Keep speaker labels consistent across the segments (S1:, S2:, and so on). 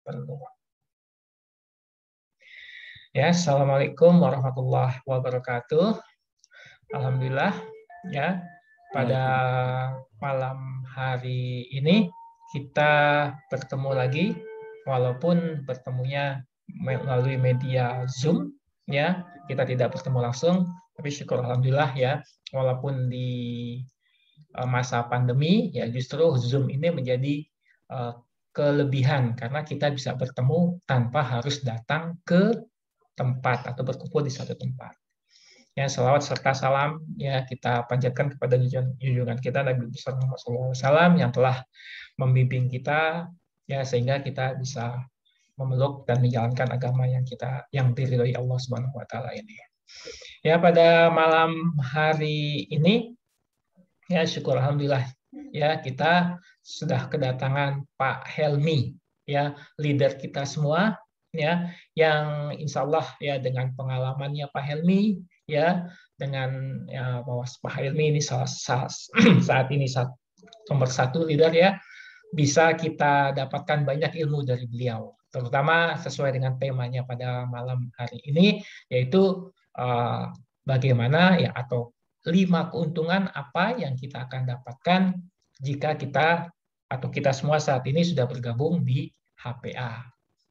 S1: perlu. Ya, Assalamualaikum warahmatullahi wabarakatuh. Alhamdulillah, ya, pada malam hari ini kita bertemu lagi, walaupun bertemunya melalui media Zoom, ya, kita tidak bertemu langsung, tapi syukur alhamdulillah ya, walaupun di masa pandemi, ya justru Zoom ini menjadi kelebihan karena kita bisa bertemu tanpa harus datang ke tempat atau berkumpul di satu tempat. Ya, salawat serta salam ya kita panjatkan kepada junjungan kita Nabi besar Muhammad SAW yang telah membimbing kita ya sehingga kita bisa memeluk dan menjalankan agama yang diridhoi Allah Subhanahu wa taala ini. Ya, pada malam hari ini ya syukur alhamdulillah ya kita sudah kedatangan Pak Helmi ya, leader kita semua ya, yang insya Allah ya dengan pengalamannya Pak Helmi ya, dengan ya, bahwa Pak Helmi ini saat ini nomor satu leader ya, bisa kita dapatkan banyak ilmu dari beliau, terutama sesuai dengan temanya pada malam hari ini, yaitu bagaimana ya atau 5 keuntungan apa yang kita akan dapatkan jika kita semua saat ini sudah bergabung di HPA.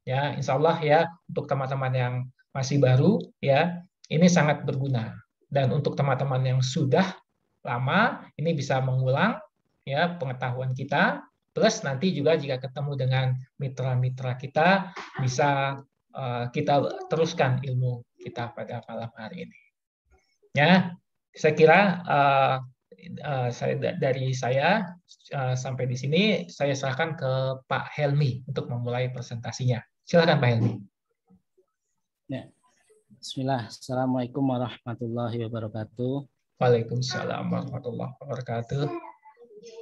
S1: Ya, insya Allah ya untuk teman-teman yang masih baru ya ini sangat berguna, dan untuk teman-teman yang sudah lama ini bisa mengulang ya pengetahuan kita, plus nanti juga jika ketemu dengan mitra-mitra kita bisa kita teruskan ilmu kita pada malam hari ini. Ya, saya kira dari saya sampai di sini saya serahkan ke Pak Helmi untuk memulai presentasinya. Silakan Pak Helmi.
S2: Ya. Bismillah. Assalamualaikum warahmatullahi wabarakatuh.
S1: Waalaikumsalam warahmatullahi wabarakatuh.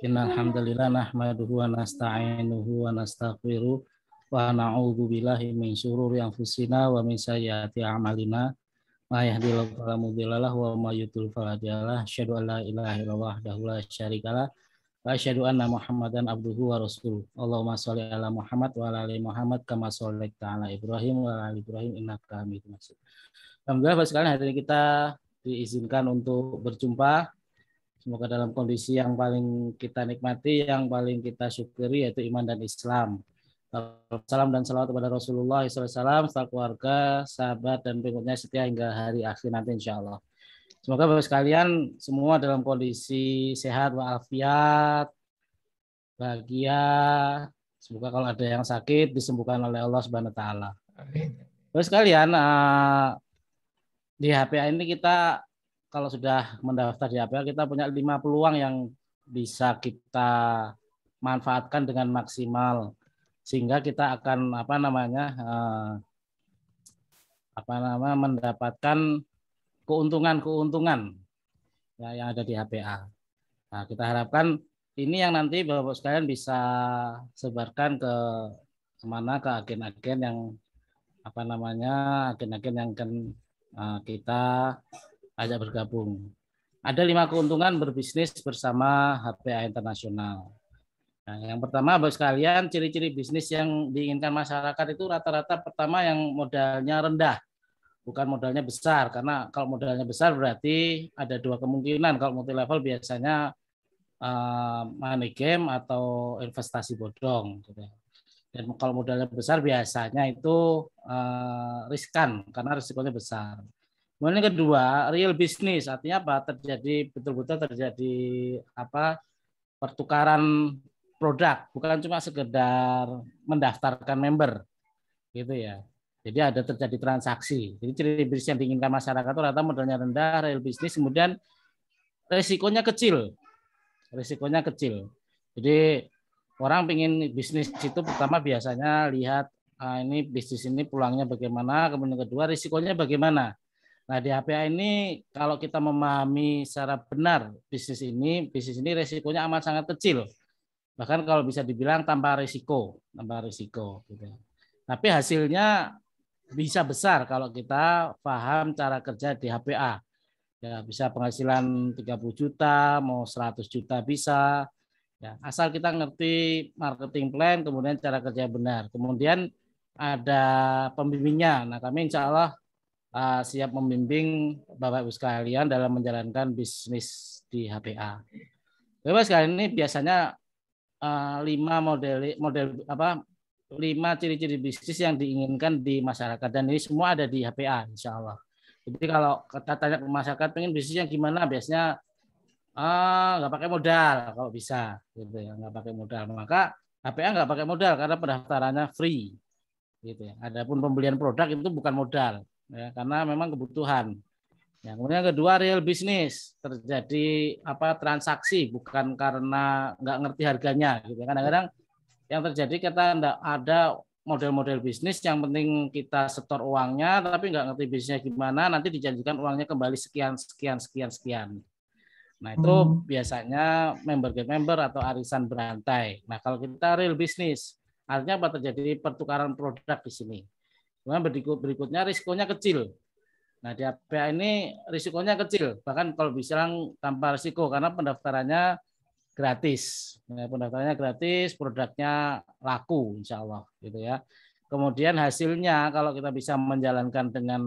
S2: Innal hamdalillah nahmaduhu wa nasta'inuhu wa nastaghfiruh wa na'udzu billahi min syururi anfusina wa min sayyiati a'malina. Ma yahdihillahu fala mudilla lahu wa may yudlil fala hadiya lahu. Asyhadu an la ilaha illallah wahdahu la syarika lahu wa asyhadu anna Muhammadan abduhu wa rasuluh. Allahumma shalli ala Muhammad wa ala ali Muhammad kama shallaita ala Ibrahim wa ala ali Ibrahim innaka Hamidum Majid. Alhamdulillah Bapak sekalian, hari ini kita diizinkan untuk berjumpa. Semoga dalam kondisi yang paling kita nikmati, yang paling kita syukuri, yaitu iman dan Islam. Salam dan salawat kepada Rasulullah SAW, serta keluarga, sahabat, dan pengikutnya setia hingga hari akhir nanti insya Allah. Semoga Bapak sekalian semua dalam kondisi sehat walafiat, bahagia. Semoga kalau ada yang sakit disembuhkan oleh Allah Subhanahu wa taala. Bapak sekalian, di HPA ini kita kalau sudah mendaftar di HPA kita punya 5 peluang yang bisa kita manfaatkan dengan maksimal sehingga kita akan mendapatkan keuntungan ya, yang ada di HPA. Nah, kita harapkan ini yang nanti Bapak sekalian bisa sebarkan ke agen-agen yang agen-agen yang akan kita ajak bergabung. Ada 5 keuntungan berbisnis bersama HPA Internasional. Nah, yang pertama Bapak sekalian, ciri-ciri bisnis yang diinginkan masyarakat itu rata-rata pertama yang modalnya rendah, bukan modalnya besar. Karena kalau modalnya besar berarti ada 2 kemungkinan. Kalau multi level biasanya money game atau investasi bodong. Dan kalau modalnya besar biasanya itu riskan karena risikonya besar. Kemudian yang kedua, real business, artinya apa? Betul-betul terjadi pertukaran produk, bukan cuma sekedar mendaftarkan member, gitu ya. Jadi ada terjadi transaksi. Jadi ciri bisnis yang diinginkan masyarakat itu rata modalnya rendah, real business, kemudian risikonya kecil. Jadi orang ingin bisnis itu pertama biasanya lihat ini bisnis ini pulangnya bagaimana, kemudian kedua risikonya bagaimana. Nah, di HPA ini kalau kita memahami secara benar bisnis ini risikonya amat sangat kecil. Bahkan kalau bisa dibilang tanpa risiko gitu. Tapi hasilnya bisa besar kalau kita paham cara kerja di HPA. Ya, bisa penghasilan 30 juta, mau 100 juta bisa. Ya, asal kita ngerti marketing plan, kemudian cara kerja benar. Kemudian ada pembimbingnya. Nah, kami insya Allah siap membimbing Bapak Ibu sekalian dalam menjalankan bisnis di HPA. Bapak Ibu sekalian, ini biasanya 5 ciri-ciri bisnis yang diinginkan di masyarakat, dan ini semua ada di HPA insya Allah. Jadi kalau kita tanya ke masyarakat pengen bisnis yang gimana, biasanya nggak pakai modal kalau bisa, gitu ya, nggak pakai modal. Maka HPA nggak pakai modal karena pendaftarannya free, gitu ya. Adapun pembelian produk itu bukan modal, ya, karena memang kebutuhan. Ya, kemudian yang kedua, real bisnis, terjadi transaksi bukan karena nggak ngerti harganya, gitu. Kadang-kadang yang terjadi kita nggak ada model-model bisnis, yang penting kita setor uangnya tapi nggak ngerti bisnisnya gimana, nanti dijanjikan uangnya kembali sekian sekian sekian sekian. Nah, itu biasanya member get member atau arisan berantai. Nah, kalau kita real bisnis, artinya apa? Terjadi pertukaran produk di sini. Kemudian berikutnya risikonya kecil. Nah, di HPA ini risikonya kecil, bahkan kalau bisa tanpa risiko karena pendaftarannya gratis. Nah, pendaftarannya gratis, produknya laku, insya Allah, gitu ya. Kemudian hasilnya kalau kita bisa menjalankan dengan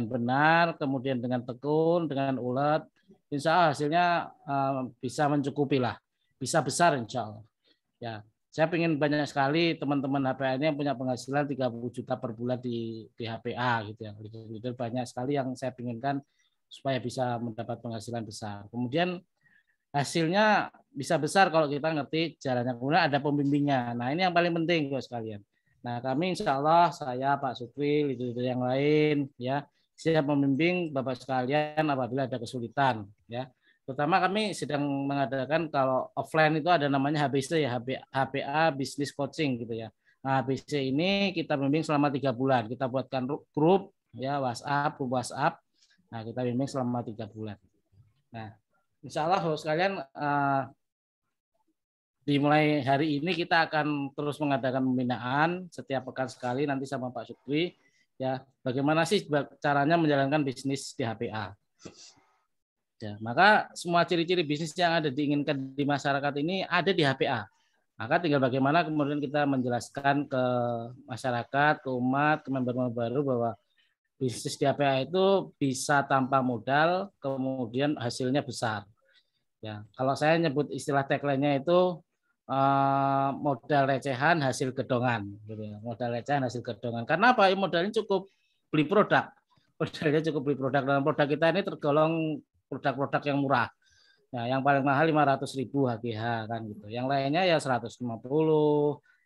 S2: benar, kemudian dengan tekun, dengan ulet, insya Allah hasilnya bisa mencukupi lah, bisa besar insya Allah. Ya, saya ingin banyak sekali teman-teman HPA ini yang punya penghasilan 30 juta per bulan di HPA gitu ya. Itu banyak sekali yang saya inginkan supaya bisa mendapat penghasilan besar. Kemudian hasilnya bisa besar kalau kita ngerti jalannya. Kemudian ada pembimbingnya. Nah, ini yang paling penting Bos sekalian. Nah, kami insya Allah, saya Pak Supri, leader yang lain ya, siap membimbing Bapak sekalian apabila ada kesulitan ya. Terutama kami sedang mengadakan, kalau offline itu ada namanya HBC ya, HPA Business Coaching gitu ya. Nah, HBC ini kita bimbing selama 3 bulan. Kita buatkan grup ya, grup WhatsApp. Nah, kita bimbing selama 3 bulan. Nah, insya Allah sekalian, dimulai hari ini kita akan terus mengadakan pembinaan setiap pekan sekali nanti sama Pak Supri ya, bagaimana sih caranya menjalankan bisnis di HPA. Ya, maka semua ciri-ciri bisnis yang ada diinginkan di masyarakat ini ada di HPA. Maka tinggal bagaimana kemudian kita menjelaskan ke masyarakat, ke umat, ke member-member baru bahwa bisnis di HPA itu bisa tanpa modal, kemudian hasilnya besar. Ya, kalau saya nyebut istilah tagline-nya itu modal recehan hasil gedongan, gitu ya. Modal recehan hasil gedongan. Karena apa? Modalnya cukup beli produk. Modalnya cukup beli produk, dan produk kita ini tergolong produk-produk yang murah. Nah, yang paling mahal 500.000 HGH kan gitu. Yang lainnya ya 150,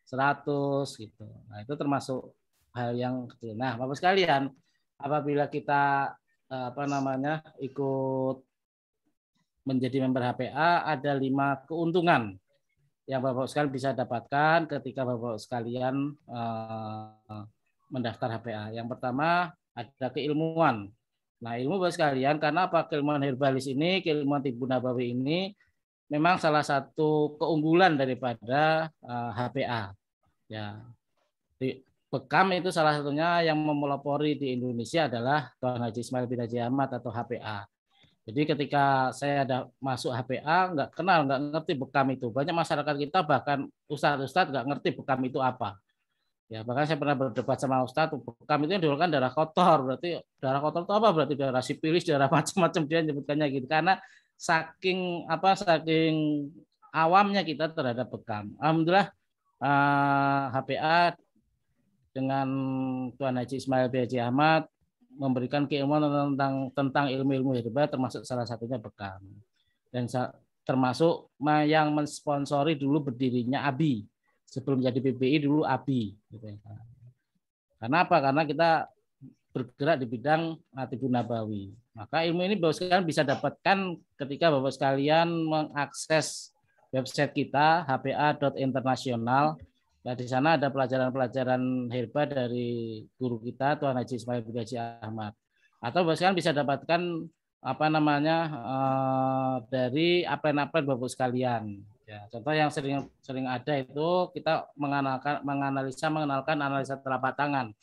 S2: 100 gitu. Nah, itu termasuk hal yang kecil. Nah, Bapak sekalian, apabila kita ikut menjadi member HPA, ada 5 keuntungan yang Bapak sekalian bisa dapatkan ketika Bapak sekalian mendaftar HPA. Yang pertama ada keilmuan. Nah, ilmu Bapak sekalian, karena apa? Keilmuan herbalis ini, keilmuan tibu nabawi ini memang salah satu keunggulan daripada HPA. Ya, Bekam itu salah satunya yang memelopori di Indonesia adalah Tuan Haji Ismail bin Haji Ahmad atau HPA. Jadi ketika saya ada masuk HPA, nggak kenal, nggak ngerti bekam itu. Banyak masyarakat kita, bahkan ustadz-ustadz nggak ngerti bekam itu apa. Ya, bahkan saya pernah berdebat sama ustadz, bekam itu yang dulu kan darah kotor. Berarti darah kotor itu apa? Berarti darah sipilis, darah macam-macam, dia nyebutkannya gitu. Karena saking awamnya kita terhadap bekam. Alhamdulillah HPA dengan Tuan Haji Ismail bin Haji Ahmad memberikan keilmuan tentang ilmu-ilmu herba, termasuk salah satunya bekam. Dan termasuk yang mensponsori dulu berdirinya ABI. Sebelum jadi PBI dulu ABI. Karena apa? Karena kita bergerak di bidang tibu nabawi. Maka ilmu ini Bapak sekalian bisa dapatkan ketika Bapak sekalian mengakses website kita hpa.international. Nah, di sana ada pelajaran-pelajaran herba dari guru kita Tuan Haji Ismail bin Haji Ahmad. Atau bahkan bisa dapatkan dari apa-apa Bapak sekalian. Ya, contoh yang sering ada itu kita mengenalkan analisa telapak tangan.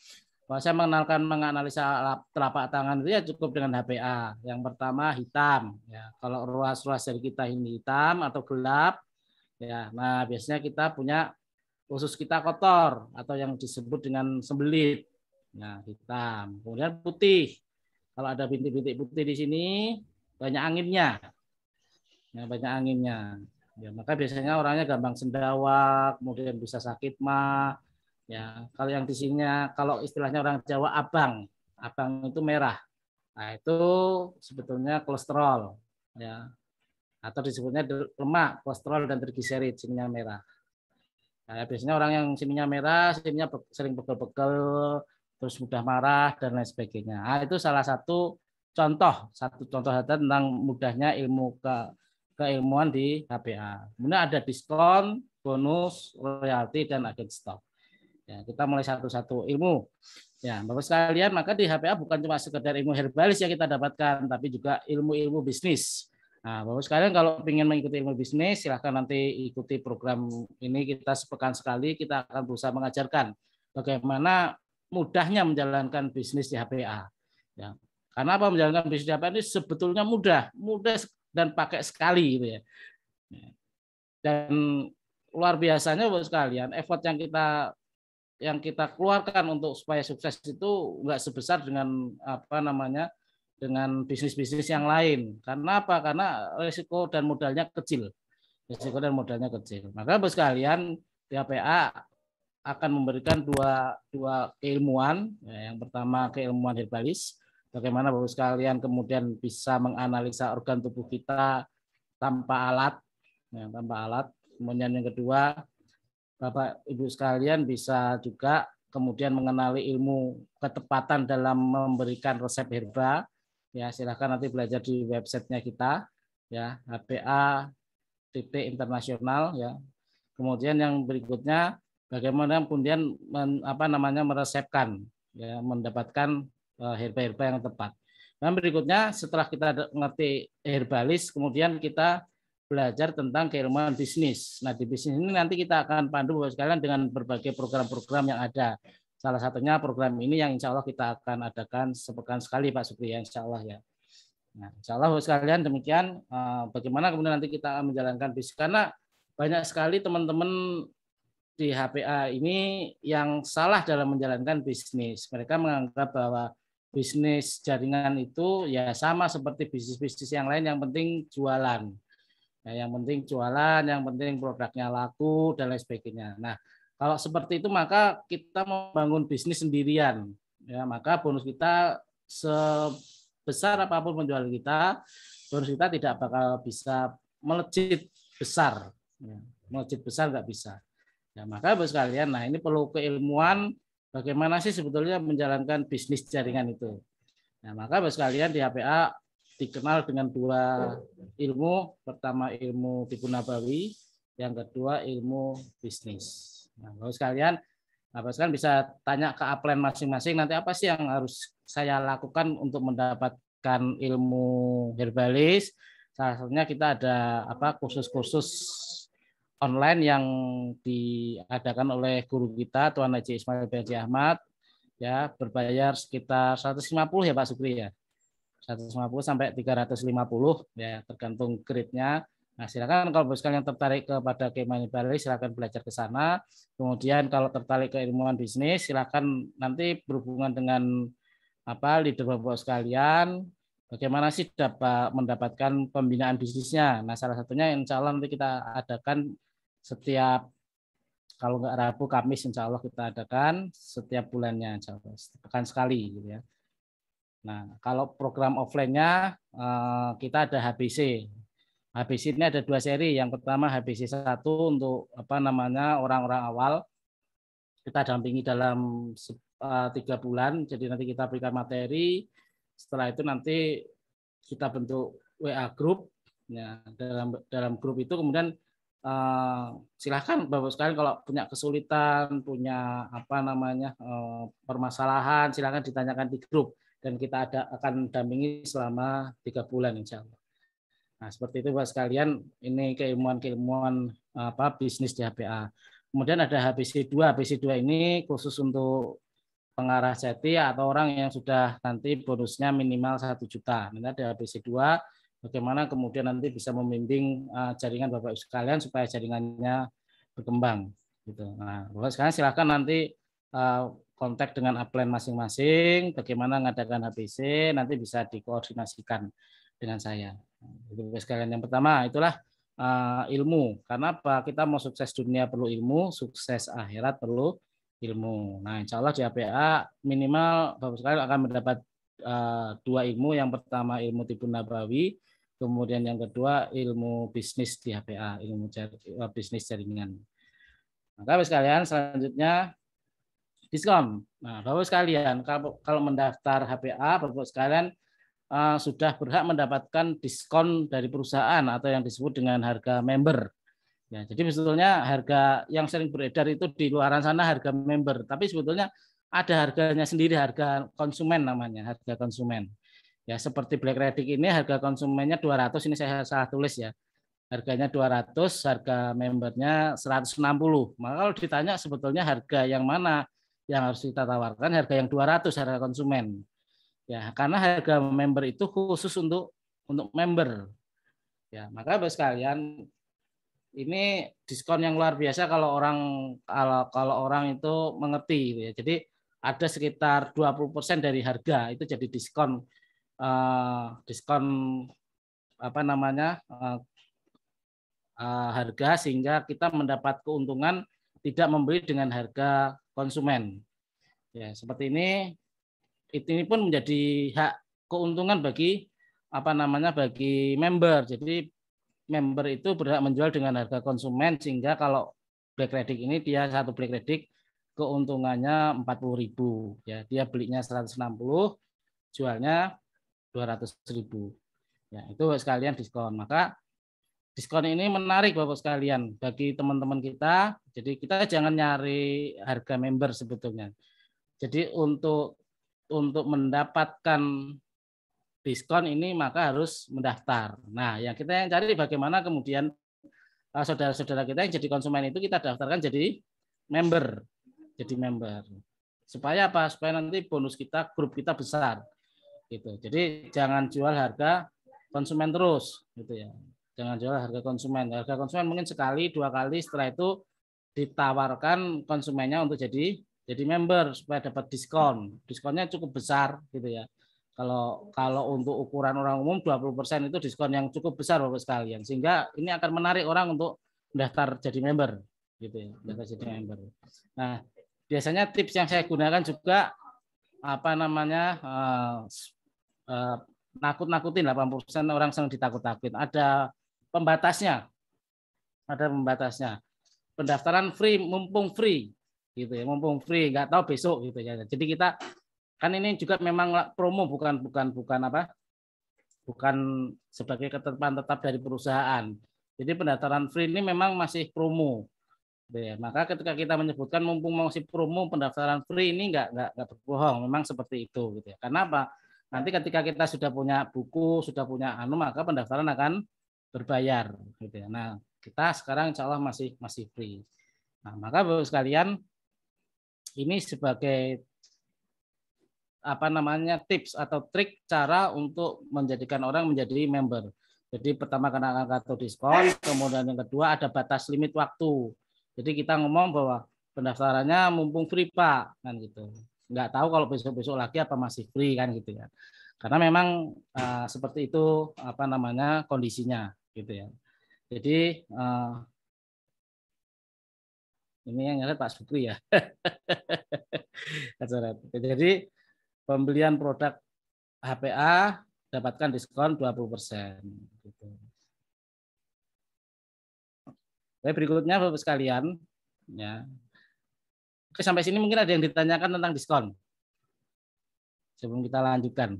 S2: Kalau saya menganalisa telapak tangan itu ya cukup dengan HPA. Yang pertama hitam. Ya, kalau ruas-ruas dari kita ini hitam atau gelap, ya, nah biasanya kita punya usus kita kotor atau yang disebut dengan sembelit. Nah, hitam. Kemudian putih. Kalau ada bintik-bintik putih di sini, banyak anginnya. Ya, banyak anginnya. Ya, maka biasanya orangnya gampang sendawa, kemudian bisa sakit mah. Ya, kalau yang di sininya, kalau istilahnya orang Jawa abang, abang itu merah. Nah, itu sebetulnya kolesterol, ya, atau disebutnya lemak, kolesterol dan trigliserid, sininya merah. Nah, biasanya orang yang sininya merah, sininya sering pegel-pegel, terus mudah marah dan lain sebagainya. Nah, itu salah satu contoh saja tentang mudahnya ilmu keilmuan di HPA. Kemudian ada diskon, bonus, royalti, dan agen stok. Ya, kita mulai satu-satu ilmu. Ya, Bapak sekalian, maka di HPA bukan cuma sekedar ilmu herbalis yang kita dapatkan, tapi juga ilmu-ilmu bisnis. Nah, Bapak sekalian kalau ingin mengikuti ilmu bisnis, silahkan nanti ikuti program ini. Kita sepekan sekali, kita akan berusaha mengajarkan bagaimana mudahnya menjalankan bisnis di HPA. Ya. Karena apa, menjalankan bisnis di HPA ini sebetulnya mudah dan pakai sekali gitu ya. Dan luar biasanya Bapak sekalian, effort yang kita keluarkan untuk supaya sukses itu enggak sebesar dengan dengan bisnis-bisnis yang lain. Karena apa? Karena risiko dan modalnya kecil. Risiko dan modalnya kecil. Maka Bapak sekalian, HPA akan memberikan dua keilmuan. Ya, yang pertama keilmuan herbalis. Bagaimana Bapak sekalian kemudian bisa menganalisa organ tubuh kita tanpa alat. Ya, tanpa alat. Kemudian yang kedua, Bapak Ibu sekalian bisa juga kemudian mengenali ilmu ketepatan dalam memberikan resep herba. Ya, silakan nanti belajar di websitenya kita, ya, HPA internasional, ya. Kemudian yang berikutnya bagaimana kemudian meresepkan, ya, mendapatkan herba-herba yang tepat. Dan berikutnya setelah kita mengerti herbalis, kemudian kita belajar tentang keilmuan bisnis. Nah, di bisnis ini nanti kita akan pandu Bapak sekalian dengan berbagai program-program yang ada. Salah satunya program ini yang insya Allah kita akan adakan sepekan sekali Pak Supri, insya Allah ya. Nah, insya Allah sekalian demikian bagaimana kemudian nanti kita akan menjalankan bisnis. Karena banyak sekali teman-teman di HPA ini yang salah dalam menjalankan bisnis. Mereka menganggap bahwa bisnis jaringan itu ya sama seperti bisnis-bisnis yang lain, yang penting jualan. Nah, yang penting jualan, yang penting produknya laku dan lain sebagainya. Nah, kalau seperti itu maka kita membangun bisnis sendirian. Ya, maka bonus kita sebesar apapun penjualan kita, bonus kita tidak bakal bisa melejit besar. Ya, melejit besar nggak bisa. Ya, maka Bapak sekalian, nah ini perlu keilmuan bagaimana sih sebetulnya menjalankan bisnis jaringan itu. Nah, maka Bapak sekalian di HPA dikenal dengan dua ilmu. Pertama ilmu tipu nabawi, yang kedua ilmu bisnis. Nah, Bapak sekalian bisa tanya ke upline masing-masing, nanti apa sih yang harus saya lakukan untuk mendapatkan ilmu herbalis. Salah satunya kita ada kursus-kursus online yang diadakan oleh guru kita Tuan Haji Ismail bin Haji Ahmad, ya, berbayar sekitar 150 ya Pak Supri ya. 150 sampai 350 ya, tergantung grade-nya. Nah, silakan kalau Bapak sekalian tertarik kepada keilmuan herbalis, silakan belajar ke sana. Kemudian kalau tertarik ke ilmuwan bisnis, silakan nanti berhubungan dengan leader Bapak sekalian, bagaimana sih dapat mendapatkan pembinaan bisnisnya. Nah, salah satunya insya Allah nanti kita adakan setiap, kalau nggak Rabu, Kamis, insya Allah kita adakan setiap bulannya, insya Allah, pekan sekali gitu ya. Nah, kalau program offline-nya kita ada HBC. HBC ini ada 2 seri. Yang pertama HBC 1 untuk orang-orang awal. Kita dampingi dalam 3 bulan. Jadi nanti kita berikan materi. Setelah itu nanti kita bentuk WA group. Ya, dalam grup itu kemudian silahkan Bapak sekalian kalau punya kesulitan, punya permasalahan, silahkan ditanyakan di grup. Dan kita akan dampingi selama 3 bulan insya Allah. Nah, seperti itu Bapak sekalian, ini keilmuan bisnis di HPA. Kemudian ada HBC 2. HBC 2 ini khusus untuk pengarah jati atau orang yang sudah nanti bonusnya minimal 1 juta. Nanti ada HBC 2, bagaimana kemudian nanti bisa membimbing jaringan Bapak sekalian supaya jaringannya berkembang. Gitu. Nah, Bapak sekarang silakan nanti kontak dengan upline masing-masing, bagaimana mengadakan HPC, nanti bisa dikoordinasikan dengan saya. Itu sekalian. Yang pertama itulah ilmu. Karena apa? Kita mau sukses dunia perlu ilmu, sukses akhirat perlu ilmu. Nah, insya Allah di HPA minimal Bapak sekalian akan mendapat dua ilmu. Yang pertama ilmu tibbun nabawi, kemudian yang kedua ilmu bisnis di HPA, ilmu bisnis jaringan. Maka Bapak sekalian selanjutnya diskon. Nah, Bapak sekalian kalau mendaftar HPA, Bapak sekalian sudah berhak mendapatkan diskon dari perusahaan atau yang disebut dengan harga member. Ya, jadi sebetulnya harga yang sering beredar itu di luaran sana harga member, tapi sebetulnya ada harganya sendiri, harga konsumen namanya, harga konsumen. Ya, seperti Black Redick ini harga konsumennya 200, ini saya salah tulis ya. Harganya 200, harga membernya 160. Maka kalau ditanya sebetulnya harga yang mana yang harus kita tawarkan, harga yang 200, harga konsumen. Ya, karena harga member itu khusus untuk member. Ya, maka Bapak sekalian, ini diskon yang luar biasa kalau orang itu mengerti gitu ya. Jadi ada sekitar 20% dari harga itu jadi diskon apa namanya? Harga, sehingga kita mendapat keuntungan tidak membeli dengan harga konsumen. Ya, seperti ini pun menjadi hak keuntungan bagi bagi member. Jadi member itu berhak menjual dengan harga konsumen, sehingga kalau Black Redick ini dia satu Black Redick keuntungannya 40.000 ya. Dia belinya 160, jualnya 200.000. Ya, itu sekalian diskon. Maka diskon ini menarik Bapak sekalian bagi teman-teman kita. Jadi kita jangan nyari harga member sebetulnya. Jadi untuk mendapatkan diskon ini maka harus mendaftar. Nah, yang kita cari bagaimana kemudian saudara-saudara kita yang jadi konsumen itu kita daftarkan jadi member. Jadi member. Supaya apa? Supaya nanti bonus kita, grup kita besar. Gitu. Jadi jangan jual harga konsumen terus gitu ya. Jangan jual harga konsumen. Harga konsumen mungkin sekali, 2 kali, setelah itu ditawarkan konsumennya untuk jadi member supaya dapat diskon. Diskonnya cukup besar gitu ya. Kalau untuk ukuran orang umum 20% itu diskon yang cukup besar Bapak sekalian. Sehingga ini akan menarik orang untuk mendaftar jadi member gitu ya, daftar jadi member. Nah, biasanya tips yang saya gunakan juga nakut-nakutin, 80% orang sedang ditakut-takutin. Ada pembatasnya. Pendaftaran free, mumpung free gitu ya, mumpung free, nggak tahu besok gitu ya. Jadi kita kan ini juga memang promo, bukan sebagai ketentuan tetap dari perusahaan. Jadi pendaftaran free ini memang masih promo. Ya, maka ketika kita menyebutkan mumpung masih promo pendaftaran free ini nggak berbohong, memang seperti itu gitu ya. Karena apa? Nanti ketika kita sudah punya buku, sudah punya maka pendaftaran akan berbayar gitu ya. Nah, kita sekarang insya Allah masih free. Nah, maka Bapak sekalian, ini sebagai tips atau trik cara untuk menjadikan orang menjadi member. Jadi pertama karena kartu diskon, kemudian yang kedua ada batas limit waktu. Jadi kita ngomong bahwa pendaftarannya mumpung free Pak, kan gitu. Nggak tahu kalau besok-besok lagi apa masih free kan gitu ya. Karena memang seperti itu kondisinya gitu ya. Jadi ini yang nyari Pak Sukri ya. Jadi pembelian produk HPA dapatkan diskon 20%. Gitu. Oke, berikutnya Bapak sekalian, ya. Oke, sampai sini mungkin ada yang ditanyakan tentang diskon. Sebelum kita lanjutkan.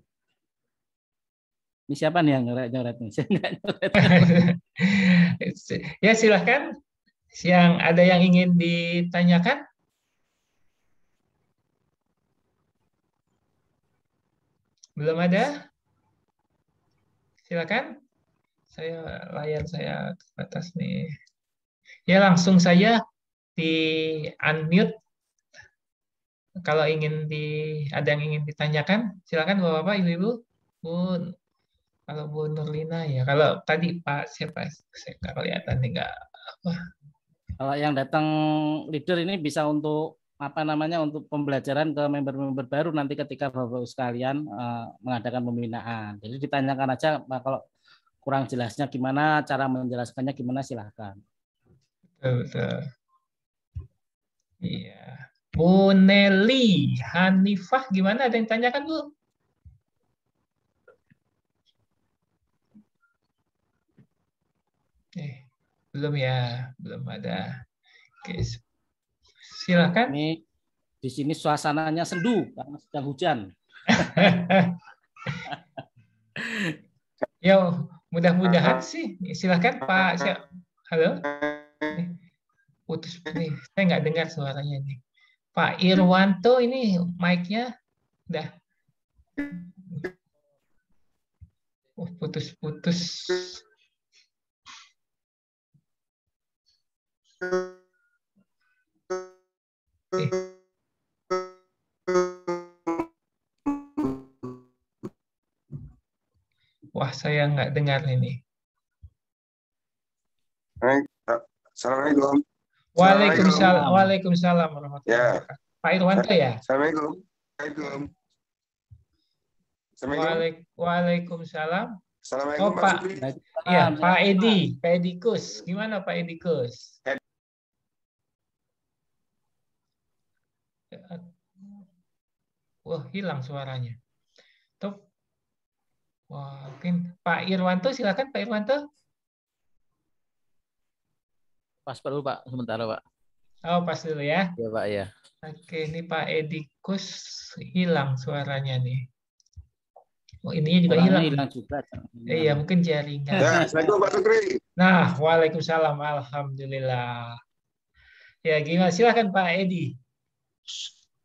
S2: Ini siapa nih yang nyoret nih? Saya nggak nyoret.
S1: Ya, silahkan. Yang ada yang ingin ditanyakan? Belum ada? Silakan. Layar saya terbatas nih. Ya, langsung saja di unmute. Kalau ada yang ingin ditanyakan, silakan Bapak-bapak, Ibu-ibu. Kalau Bu Nurlina ya. Kalau tadi Pak siapa? Saya nggak kelihatan nih, nggak apa.
S2: Kalau yang datang leader ini bisa untuk apa namanya untuk pembelajaran ke member-member baru nanti ketika Bapak sekalian mengadakan pembinaan. Jadi ditanyakan aja Pak, kalau kurang jelasnya gimana, cara menjelaskannya gimana, silahkan.
S1: Betul, betul. Iya. Bu Nelly, Hanifah gimana? Ada yang tanyakan, Bu? Belum ya, belum ada. Oke, silakan.
S2: Ini di sini suasananya sendu karena sedang hujan.
S1: Ya, mudah-mudahan sih. Silakan Pak. Halo? Putus nih. Saya nggak dengar suaranya nih. Pak Irwanto ini mic-nya udah putus-putus. Wah, saya nggak dengar ini.
S3: Assalamualaikum.
S1: Waalaikumsalam. Waalaikumsalam warahmatullahi wabarakatuh. Pak Irwanto ya?
S3: Assalamualaikum.
S1: Waalaikumsalam.
S3: Assalamualaikum
S1: Oh, Pak. Ya, Pak Edi. Pak Edi Kus. Gimana Pak Edi Kus? Wah, hilang suaranya. Tuh. Wah, mungkin Pak Irwanto, silakan Pak Irwanto.
S4: Pas dulu Pak, sementara Pak.
S1: Oh, pas dulu ya.
S4: Ya Pak ya.
S1: Oke, ini Pak Edi Kus hilang suaranya nih. Oh, ininya juga hilang.
S2: Hilang juga.
S1: Iya, mungkin jaringan.
S3: Ya, Assalamualaikum Pak Sukri.
S1: Nah, waalaikumsalam. Alhamdulillah. Ya, gimana? Silakan Pak Edi.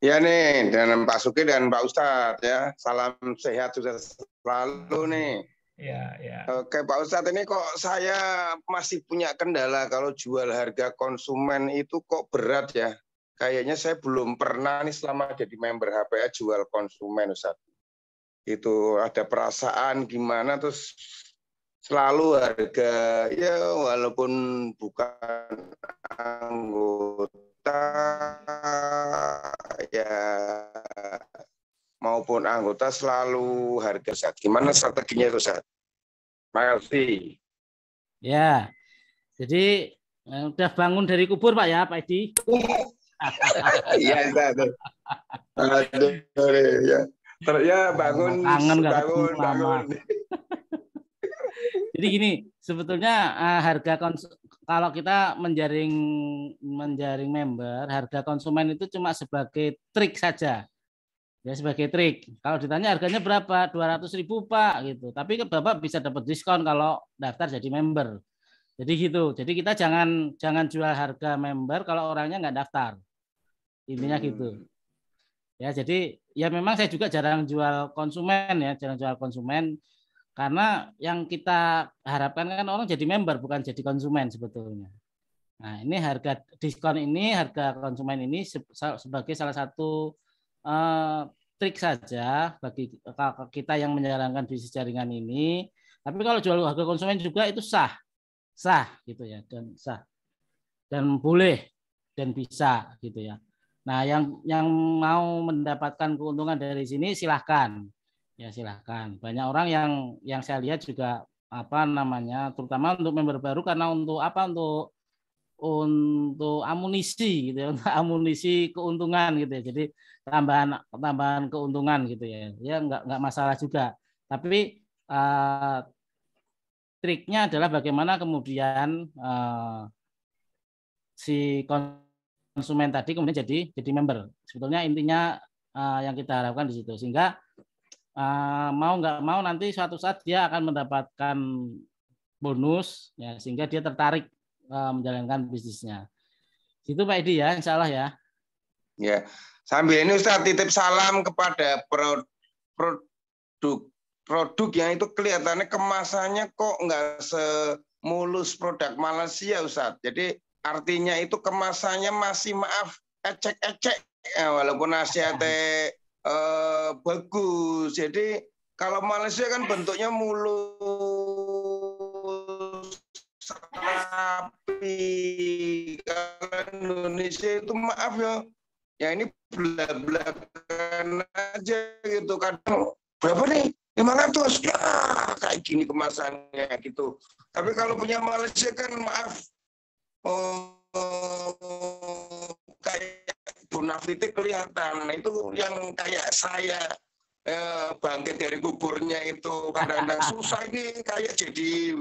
S3: Ya nih, dan Pak Sukri dan Pak Ustadz ya. Salam sehat sudah selalu nih.
S1: Ya.
S3: Oke Pak Ustadz, ini kok saya masih punya kendala kalau jual harga konsumen itu kok berat ya. Kayaknya saya belum pernah nih selama jadi member HPA jual konsumen Ustadz. Itu ada perasaan gimana terus selalu harga ya walaupun bukan anggota ya maupun anggota selalu harga Ustaz. Gimana strateginya itu Ustaz? Makasih.
S2: Ya. Jadi udah bangun dari kubur Pak ya Pak Edi?
S3: Iya Ustaz. Aduh ya. Ya bangun,
S2: kangen
S3: bangun.
S2: Jadi gini, sebetulnya harga kalau kita menjaring member, harga konsumen itu cuma sebagai trik saja. Ya sebagai trik. Kalau ditanya harganya berapa? 200.000 Pak gitu. Tapi Bapak bisa dapat diskon kalau daftar jadi member. Jadi gitu. Jadi kita jangan jual harga member kalau orangnya nggak daftar. Intinya gitu. Ya, jadi ya memang saya juga jarang jual konsumen ya, karena yang kita harapkan kan orang jadi member bukan jadi konsumen sebetulnya. Nah, ini harga diskon ini, harga konsumen ini sebagai salah satu trik saja bagi kita yang menjalankan bisnis jaringan ini. Tapi kalau jual harga konsumen juga itu sah gitu ya, dan sah dan boleh dan bisa gitu ya. Nah, yang mau mendapatkan keuntungan dari sini silahkan. Ya, silahkan. Banyak orang yang saya lihat juga terutama untuk member baru karena untuk amunisi gitu ya, untuk amunisi keuntungan gitu ya. Jadi tambahan keuntungan gitu ya. Ya enggak masalah juga. Tapi triknya adalah bagaimana kemudian si konsumen tadi kemudian jadi member. Sebetulnya intinya yang kita harapkan di situ, sehingga mau nggak mau nanti suatu saat dia akan mendapatkan bonus ya, sehingga dia tertarik menjalankan bisnisnya. Itu Pak Edi ya, insya Allah ya.
S3: Ya, sambil ini Ustaz titip salam kepada produk yang itu kelihatannya kemasannya kok nggak semulus produk Malaysia Ustaz. Jadi artinya itu kemasannya masih ecek-ecek ya, walaupun nasihatnya bagus. Jadi kalau Malaysia kan bentuknya mulus, rapi, Kalau Indonesia itu maaf ya ini belak-belakan aja gitu. Kadang berapa nih? 500 ya kayak gini kemasannya gitu. Tapi kalau punya Malaysia kan maaf kayak Bonafide kelihatan. Nah, itu yang kayak saya bangkit dari kuburnya itu kadang-kadang susah ini kayak jadi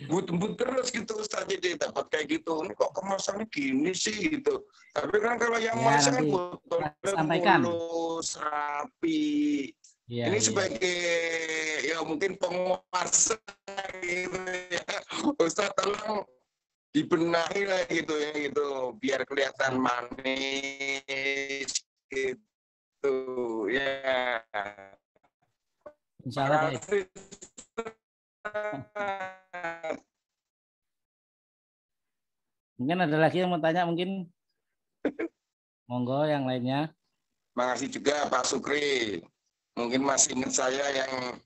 S3: but-but terus gitu Ustaz, jadi dapat kayak gitu. Ini kok kemasannya gini sih gitu. Tapi kan kalau yang Malaysia kan botolnya mulus, rapi.
S2: Ya,
S3: ini
S2: ya.
S3: sebagai ya mungkin penguasa gitu ya. Ustaz tolong dibenahi lah gitu ya gitu biar kelihatan manis gitu ya.
S2: Insya Allah baik. Mungkin ada lagi yang mau tanya mungkin? Monggo yang lainnya.
S3: Makasih juga Pak Sukri. Mungkin masih ingat saya yang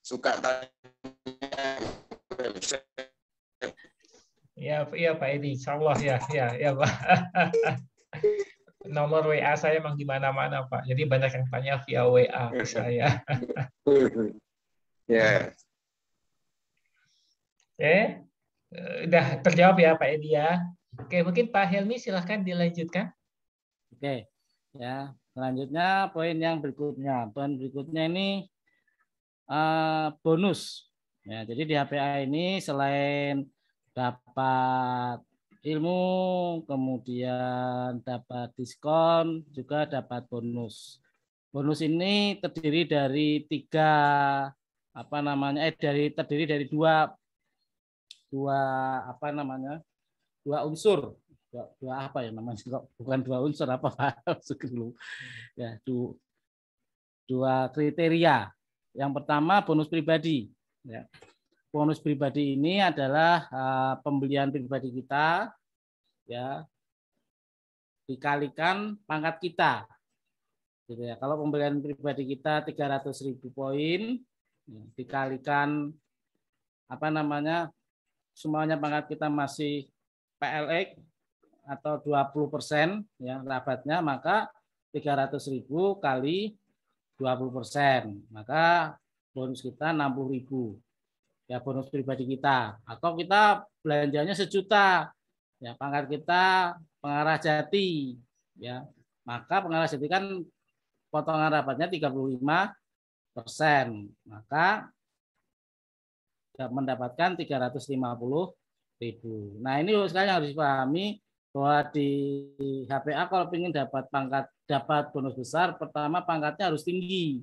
S3: suka tanya.
S1: Ya, iya Pak Edi, insya Allah ya Pak. Nomor WA saya emang di mana-mana Pak. Jadi banyak yang tanya via WA ke saya.
S3: Ya.
S1: Oke, udah terjawab ya Pak Edi ya. Oke, mungkin Pak Helmi silahkan dilanjutkan.
S2: Oke, ya selanjutnya poin yang berikutnya. Poin berikutnya ini bonus. Ya, jadi di HPA ini selain dapat ilmu, kemudian dapat diskon, juga dapat bonus. Bonus ini terdiri dari terdiri dari dua unsur. Dua apa ya namanya? Bukan dua unsur apa Pak? Ya, dua kriteria. Yang pertama bonus pribadi. Ya. Bonus pribadi ini adalah pembelian pribadi kita, ya, dikalikan pangkat kita. Gitu ya. Kalau pembelian pribadi kita 300.000 poin, ya, dikalikan semuanya pangkat kita masih PLX atau 20% ya rabatnya, maka 300.000 kali 20%, maka bonus kita 60.000. Ya, bonus pribadi kita. Atau kita belanjanya 1 juta, ya pangkat kita pengarah jati, ya maka pengarah jati kan potongan rabatnya 35%, maka mendapatkan 350.000. Nah ini sekali harus dipahami bahwa di HPA kalau ingin dapat bonus besar, pertama pangkatnya harus tinggi.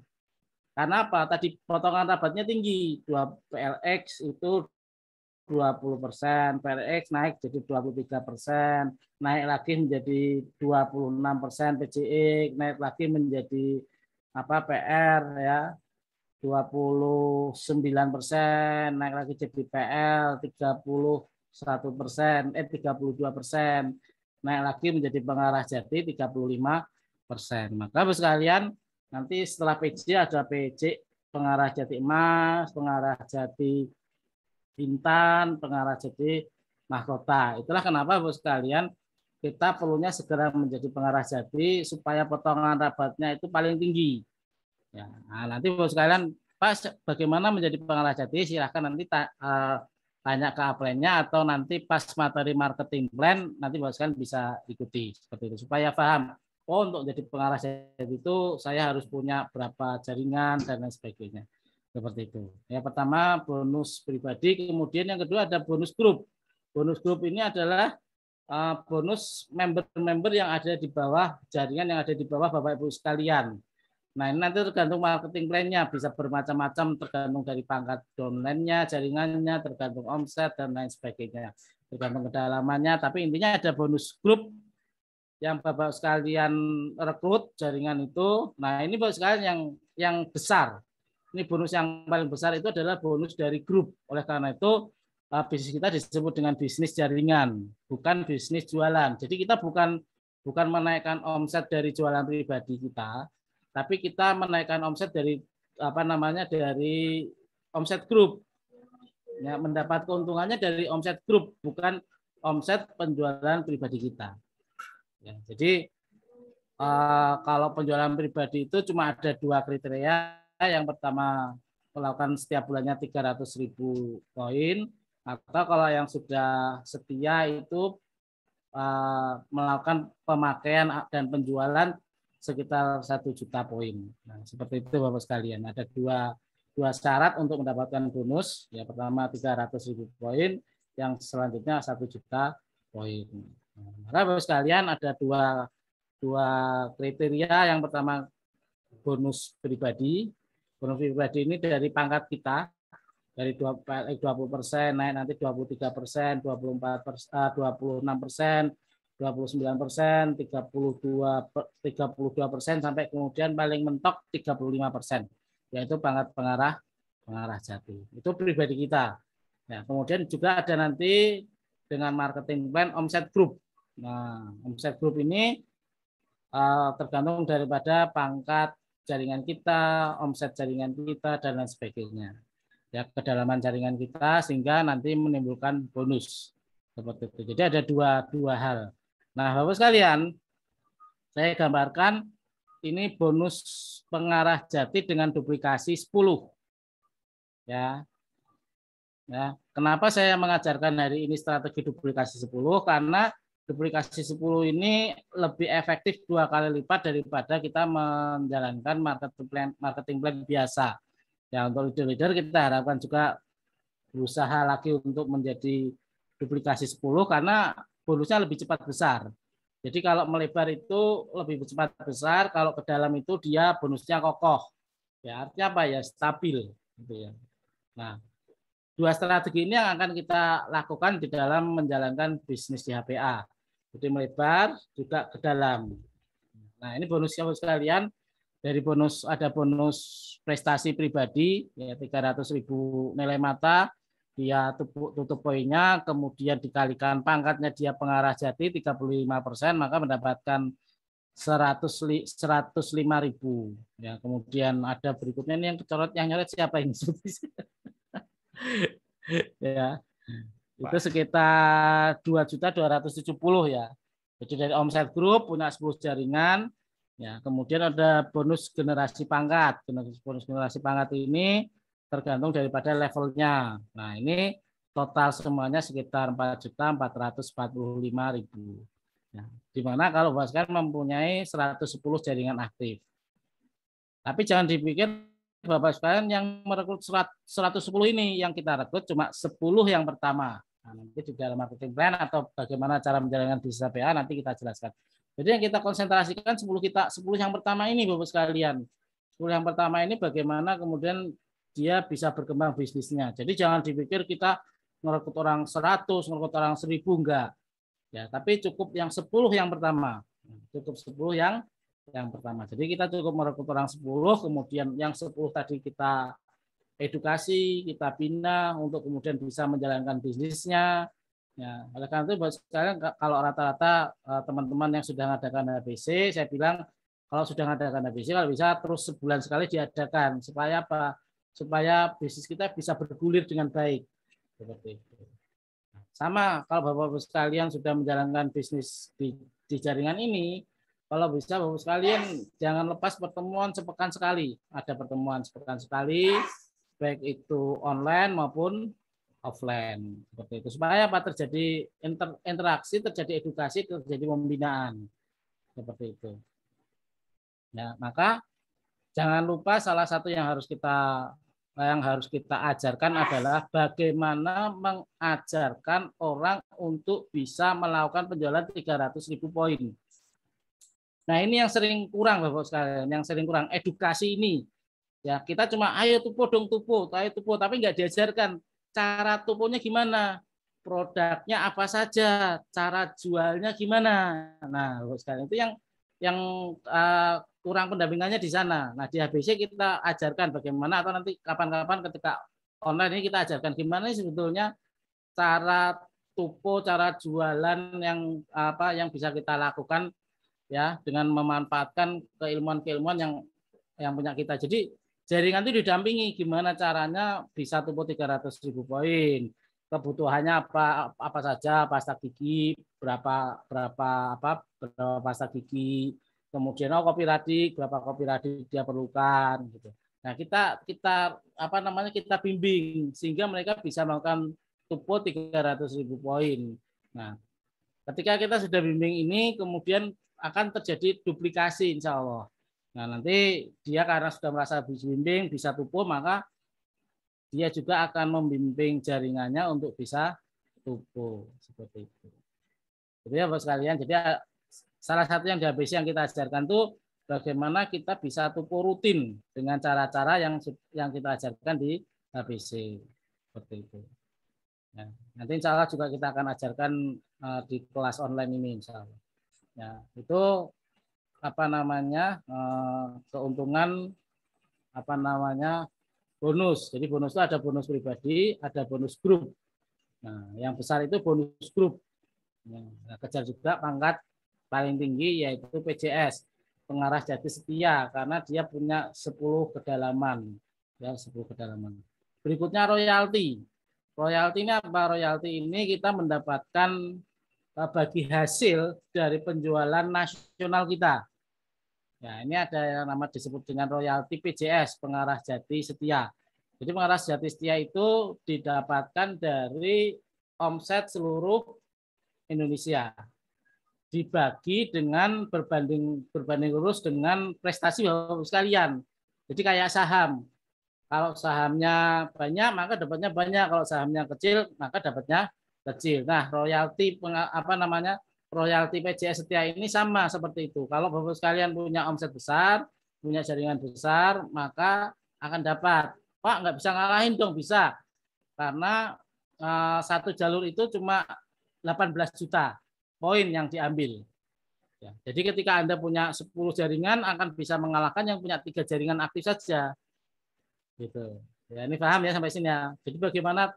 S2: Karena apa? Tadi potongan rabatnya tinggi, 2 PLX itu 20%, PLX naik jadi 23%, naik lagi menjadi 26% PJX, naik lagi menjadi PR ya 29%, naik lagi jadi PL 32%, naik lagi menjadi pengarah jati 35%. Maka Bapak sekalian, nanti setelah PJ ada PJ pengarah jati emas, pengarah jati intan, pengarah jati mahkota. Itulah kenapa Bapak sekalian kita perlunya segera menjadi pengarah jati supaya potongan rabatnya itu paling tinggi. Ya, nah, nanti Bapak sekalian, Pak bagaimana menjadi pengarah jati? Silahkan nanti tanya ke upline-nya atau nanti pas materi marketing plan nanti Bapak sekalian bisa ikuti seperti itu supaya paham. Oh, untuk jadi pengarah jati itu saya harus punya berapa jaringan dan lain sebagainya. Seperti itu. Yang pertama bonus pribadi, kemudian yang kedua ada bonus grup. Bonus grup ini adalah bonus member-member yang ada di bawah jaringan yang ada di bawah Bapak Ibu sekalian. Nah ini nanti tergantung marketing plan-nya, bisa bermacam-macam tergantung dari pangkat downline-nya, jaringannya, tergantung omset dan lain sebagainya, tergantung kedalamannya. Tapi intinya ada bonus grup yang Bapak sekalian rekrut jaringan itu. Nah ini Bapak sekalian yang besar. Ini bonus yang paling besar itu adalah bonus dari grup. Oleh karena itu bisnis kita disebut dengan bisnis jaringan, bukan bisnis jualan. Jadi kita bukan menaikkan omset dari jualan pribadi kita, tapi kita menaikkan omset dari dari omset grup. Ya, mendapat keuntungannya dari omset grup, bukan omset penjualan pribadi kita. Ya, jadi kalau penjualan pribadi itu cuma ada 2 kriteria. Yang pertama melakukan setiap bulannya 300.000 poin, atau kalau yang sudah setia itu melakukan pemakaian dan penjualan sekitar 1 juta poin. Nah, seperti itu Bapak sekalian. Ada dua syarat untuk mendapatkan bonus. Ya, pertama 300.000 poin, yang selanjutnya 1 juta poin. Nah, Bapak sekalian, ada dua kriteria. Yang pertama bonus pribadi. Bonus pribadi ini dari pangkat kita, dari 20% naik nanti 23%, 24%, 26%, 29%, 32% sampai kemudian paling mentok 35%, yaitu pangkat pengarah jati. Itu pribadi kita. Nah, kemudian juga ada nanti dengan marketing plan omset group. Nah, omset group ini tergantung daripada pangkat jaringan kita, omset jaringan kita, dan lain sebagainya. Ya, kedalaman jaringan kita sehingga nanti menimbulkan bonus seperti itu. Jadi ada dua hal. Nah, Bapak sekalian, saya gambarkan ini bonus pengarah jati dengan duplikasi 10. Ya. Ya, kenapa saya mengajarkan hari ini strategi duplikasi 10? Karena duplikasi 10 ini lebih efektif 2 kali lipat daripada kita menjalankan marketing plan biasa. Ya, untuk leader-leader kita harapkan juga berusaha lagi untuk menjadi duplikasi 10 karena bonusnya lebih cepat besar. Jadi kalau melebar itu lebih cepat besar, kalau ke dalam itu dia bonusnya kokoh. Ya, artinya apa ya? Stabil gitu ya. Nah, 2 strategi ini yang akan kita lakukan di dalam menjalankan bisnis di HPA. Jadi melebar juga ke dalam. Nah, ini bonusnya sekalian. Dari bonus ada bonus prestasi pribadi ya 300.000 nilai mata, dia tutup poinnya, kemudian dikalikan pangkatnya dia pengarah jati 35%, maka mendapatkan 105.000 ya. Kemudian ada berikutnya ini yang kecorot, yang nyoret siapa ini? Ya. Itu sekitar 2.270 ya. Jadi dari omset grup punya 10 jaringan. Ya, kemudian ada bonus generasi pangkat. Bonus generasi pangkat ini tergantung daripada levelnya. Nah, ini total semuanya sekitar 4.445.000. Ya, di mana kalau Bapak sekalian mempunyai 110 jaringan aktif. Tapi jangan dipikir Bapak sekalian yang merekrut 110 ini yang kita rekrut cuma 10 yang pertama. Nah, nanti di dalam marketing plan atau bagaimana cara menjalankan bisnis HPA nanti kita jelaskan. Jadi yang kita konsentrasikan 10 yang pertama ini Bapak sekalian. 10 yang pertama ini bagaimana kemudian dia bisa berkembang bisnisnya. Jadi jangan dipikir kita merekrut orang 100, merekrut orang 1000 enggak. Ya, tapi cukup yang 10 yang pertama. Cukup 10 yang pertama. Jadi kita cukup merekrut orang 10, kemudian yang 10 tadi kita edukasi, kita bina untuk kemudian bisa menjalankan bisnisnya. Ya, oleh karena itu sekarang kalau rata-rata teman-teman yang sudah mengadakan HBC, saya bilang kalau sudah mengadakan HBC kalau bisa terus sebulan sekali diadakan supaya apa? Supaya bisnis kita bisa bergulir dengan baik. Seperti itu. Sama kalau Bapak-Bapak sekalian sudah menjalankan bisnis di jaringan ini, kalau bisa Bapak sekalian jangan lepas pertemuan sepekan sekali. Ada pertemuan sepekan sekali, baik itu online maupun offline, seperti itu supaya apa terjadi interaksi, terjadi edukasi, terjadi pembinaan, seperti itu. Ya, maka jangan lupa salah satu yang harus kita ajarkan adalah bagaimana mengajarkan orang untuk bisa melakukan penjualan 300.000 poin. Nah, ini yang sering kurang Bapak sekalian, yang sering kurang edukasi ini. Ya, kita cuma ayo tupo dong tupo, tapi nggak diajarkan cara tuponya gimana, produknya apa saja, cara jualnya gimana. Nah, sekalian itu yang kurang pendampingannya di sana. Nah, di HBC kita ajarkan bagaimana, atau nanti kapan-kapan ketika online ini kita ajarkan gimana sebetulnya cara tupo, cara jualan yang bisa kita lakukan ya dengan memanfaatkan keilmuan-keilmuan yang punya kita. Jadi jaringan itu didampingi gimana caranya bisa tupo 300.000 poin. kebutuhannya apa saja, pasta gigi berapa pasta gigi, kemudian kopi radik berapa kopi radik dia perlukan gitu. Nah, kita bimbing sehingga mereka bisa melakukan tupo 300.000 poin. Nah, ketika kita sudah bimbing ini, kemudian akan terjadi duplikasi insya Allah. Nah, nanti dia karena sudah merasa bimbing, bisa tupo, maka dia juga akan membimbing jaringannya untuk bisa tupo. Seperti itu. Jadi ya Bapak sekalian, jadi salah satu yang di ABC yang kita ajarkan itu bagaimana kita bisa tupo rutin dengan cara-cara yang kita ajarkan di ABC. Seperti itu. Ya, nanti insya Allah juga kita akan ajarkan di kelas online ini insya Allah. Ya, itu keuntungan bonus. Jadi bonus itu ada bonus pribadi, ada bonus grup. Nah, yang besar itu bonus grup. Nah, kejar juga pangkat paling tinggi yaitu PJS, pengarah jati setia, karena dia punya 10 kedalaman. Ya, 10 kedalaman. Berikutnya royalti. Royalti ini apa? Royalti ini kita mendapatkan bagi hasil dari penjualan nasional kita. Ya, ini ada yang nama disebut dengan royalti PJS, pengarah jati setia. Jadi pengarah jati setia itu didapatkan dari omset seluruh Indonesia. Dibagi dengan berbanding lurus dengan prestasi Bapak sekalian. Jadi kayak saham. Kalau sahamnya banyak, maka dapatnya banyak. Kalau sahamnya kecil, maka dapatnya kecil. Nah, royalti royalti PJS setia ini sama seperti itu. Kalau Bapak sekalian punya omset besar, punya jaringan besar, maka akan dapat. Pak, nggak bisa ngalahin dong, bisa. Karena satu jalur itu cuma 18 juta poin yang diambil. Ya, jadi ketika Anda punya 10 jaringan akan bisa mengalahkan yang punya 3 jaringan aktif saja. Gitu. Ya, ini paham ya sampai sini ya. Jadi bagaimana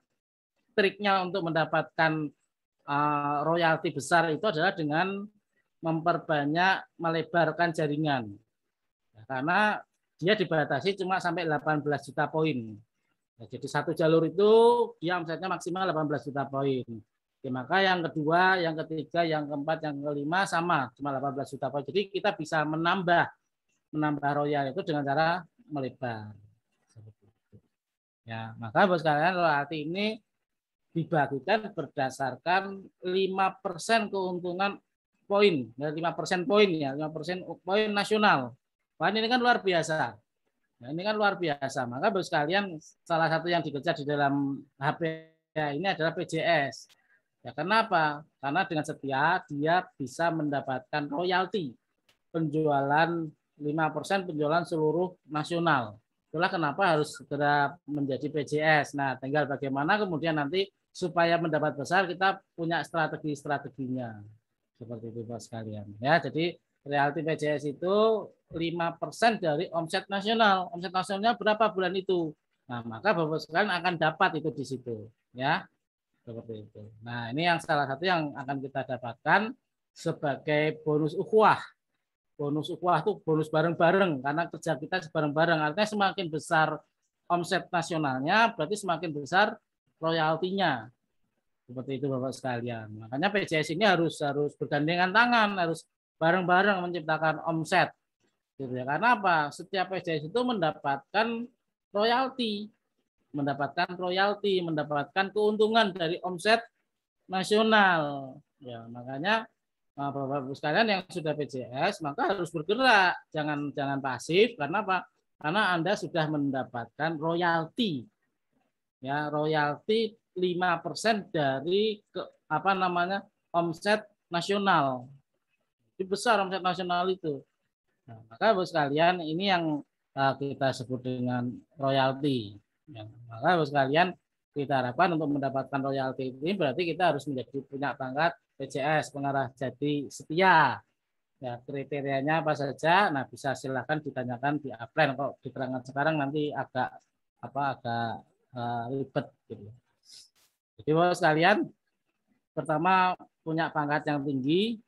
S2: triknya untuk mendapatkan royalti besar itu adalah dengan memperbanyak, melebarkan jaringan. Ya, karena dia dibatasi cuma sampai 18 juta poin. Ya, jadi satu jalur itu dia omsetnya maksimal 18 juta poin. Ya, maka yang kedua, yang ketiga, yang keempat, yang kelima sama, cuma 18 juta poin. Jadi kita bisa menambah royal itu dengan cara melebar. Ya, maka Bapak sekalian royalti ini dibagikan berdasarkan 5% keuntungan poin, 5% poin ya, 5% poin nasional. Wah, ini kan luar biasa. Nah, ini kan luar biasa. Maka Bapak sekalian salah satu yang dikejar di dalam HP ini adalah PJS. Ya, kenapa? Karena dengan setia dia bisa mendapatkan royalti penjualan 5% penjualan seluruh nasional. Itulah kenapa harus segera menjadi PJS. Nah, tinggal bagaimana kemudian nanti supaya mendapat besar kita punya strategi-strateginya. Seperti itu Bapak sekalian. Ya, jadi royalti PJS itu 5% dari omset nasional. Omset nasionalnya berapa bulan itu? Nah, maka Bapak sekalian akan dapat itu di situ, ya. Seperti itu. Nah, ini yang salah satu yang akan kita dapatkan sebagai bonus ukhuwah. Bonus ukhuwah itu bonus bareng-bareng karena kerja kita bareng-bareng. Artinya semakin besar omset nasionalnya, berarti semakin besar royaltinya. Seperti itu Bapak sekalian. Makanya PJS ini harus bergandengan tangan, harus bareng-bareng menciptakan omset. Gitu ya. Karena apa? Setiap PJS itu mendapatkan royalti, mendapatkan keuntungan dari omset nasional. Ya, makanya Bapak-Bapak sekalian yang sudah PJS maka harus bergerak, jangan pasif. Karena apa? Karena Anda sudah mendapatkan royalti. Ya, royalti 5% dari omset nasional. Itu besar omset nasional itu. Nah, maka Bapak sekalian ini yang kita sebut dengan royalti. Ya, maka Bapak sekalian kita harapkan untuk mendapatkan royalti ini berarti kita harus punya pangkat PJS, pengarah jati setia. Ya, kriterianya apa saja? Nah, bisa silakan ditanyakan di upline. Kok diterangkan sekarang nanti agak ribet gitu. Jadi Bapak sekalian, pertama punya pangkat yang tinggi,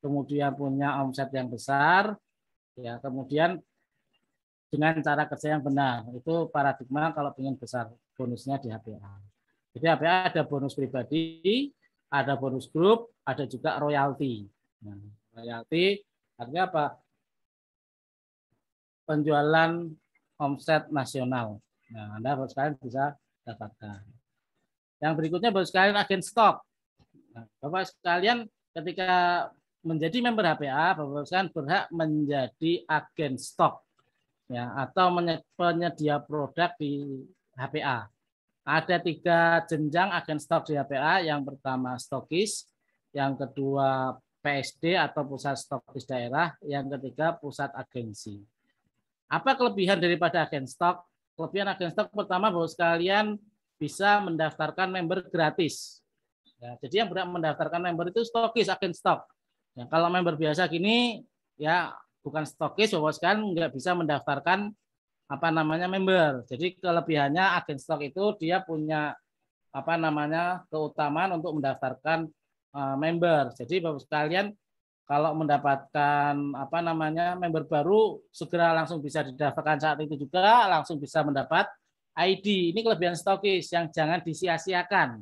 S2: kemudian punya omset yang besar, ya, kemudian dengan cara kerja yang benar. Itu paradigma kalau ingin besar bonusnya di HPA. Jadi HPA ada bonus pribadi, ada bonus grup, ada juga royalti. Nah, royalti artinya apa? Penjualan omset nasional. Nah, Anda Bapak sekalian bisa dapatkan. Yang berikutnya Bapak sekalian agen stok. Nah, Bapak sekalian ketika menjadi member HPA, Bapak sekalian berhak menjadi agen stok, ya, atau penyedia produk di HPA. Ada 3 jenjang agen stok di HPA. Yang pertama stokis, yang kedua PSD atau pusat stokis daerah, yang ketiga pusat agensi. Apa kelebihan daripada agen stok? Kelebihan agen stok pertama bahwa sekalian bisa mendaftarkan member gratis. Ya, jadi yang berhak mendaftarkan member itu stokis, agen stok. Ya, kalau member biasa gini, ya bukan stokis, bahwa sekalian nggak bisa mendaftarkan member. Jadi kelebihannya agen stok itu dia punya keutamaan untuk mendaftarkan member. Jadi Bapak sekalian kalau mendapatkan member baru segera langsung bisa didaftarkan saat itu juga, langsung bisa mendapat ID. Ini kelebihan stokis yang jangan disia-siakan.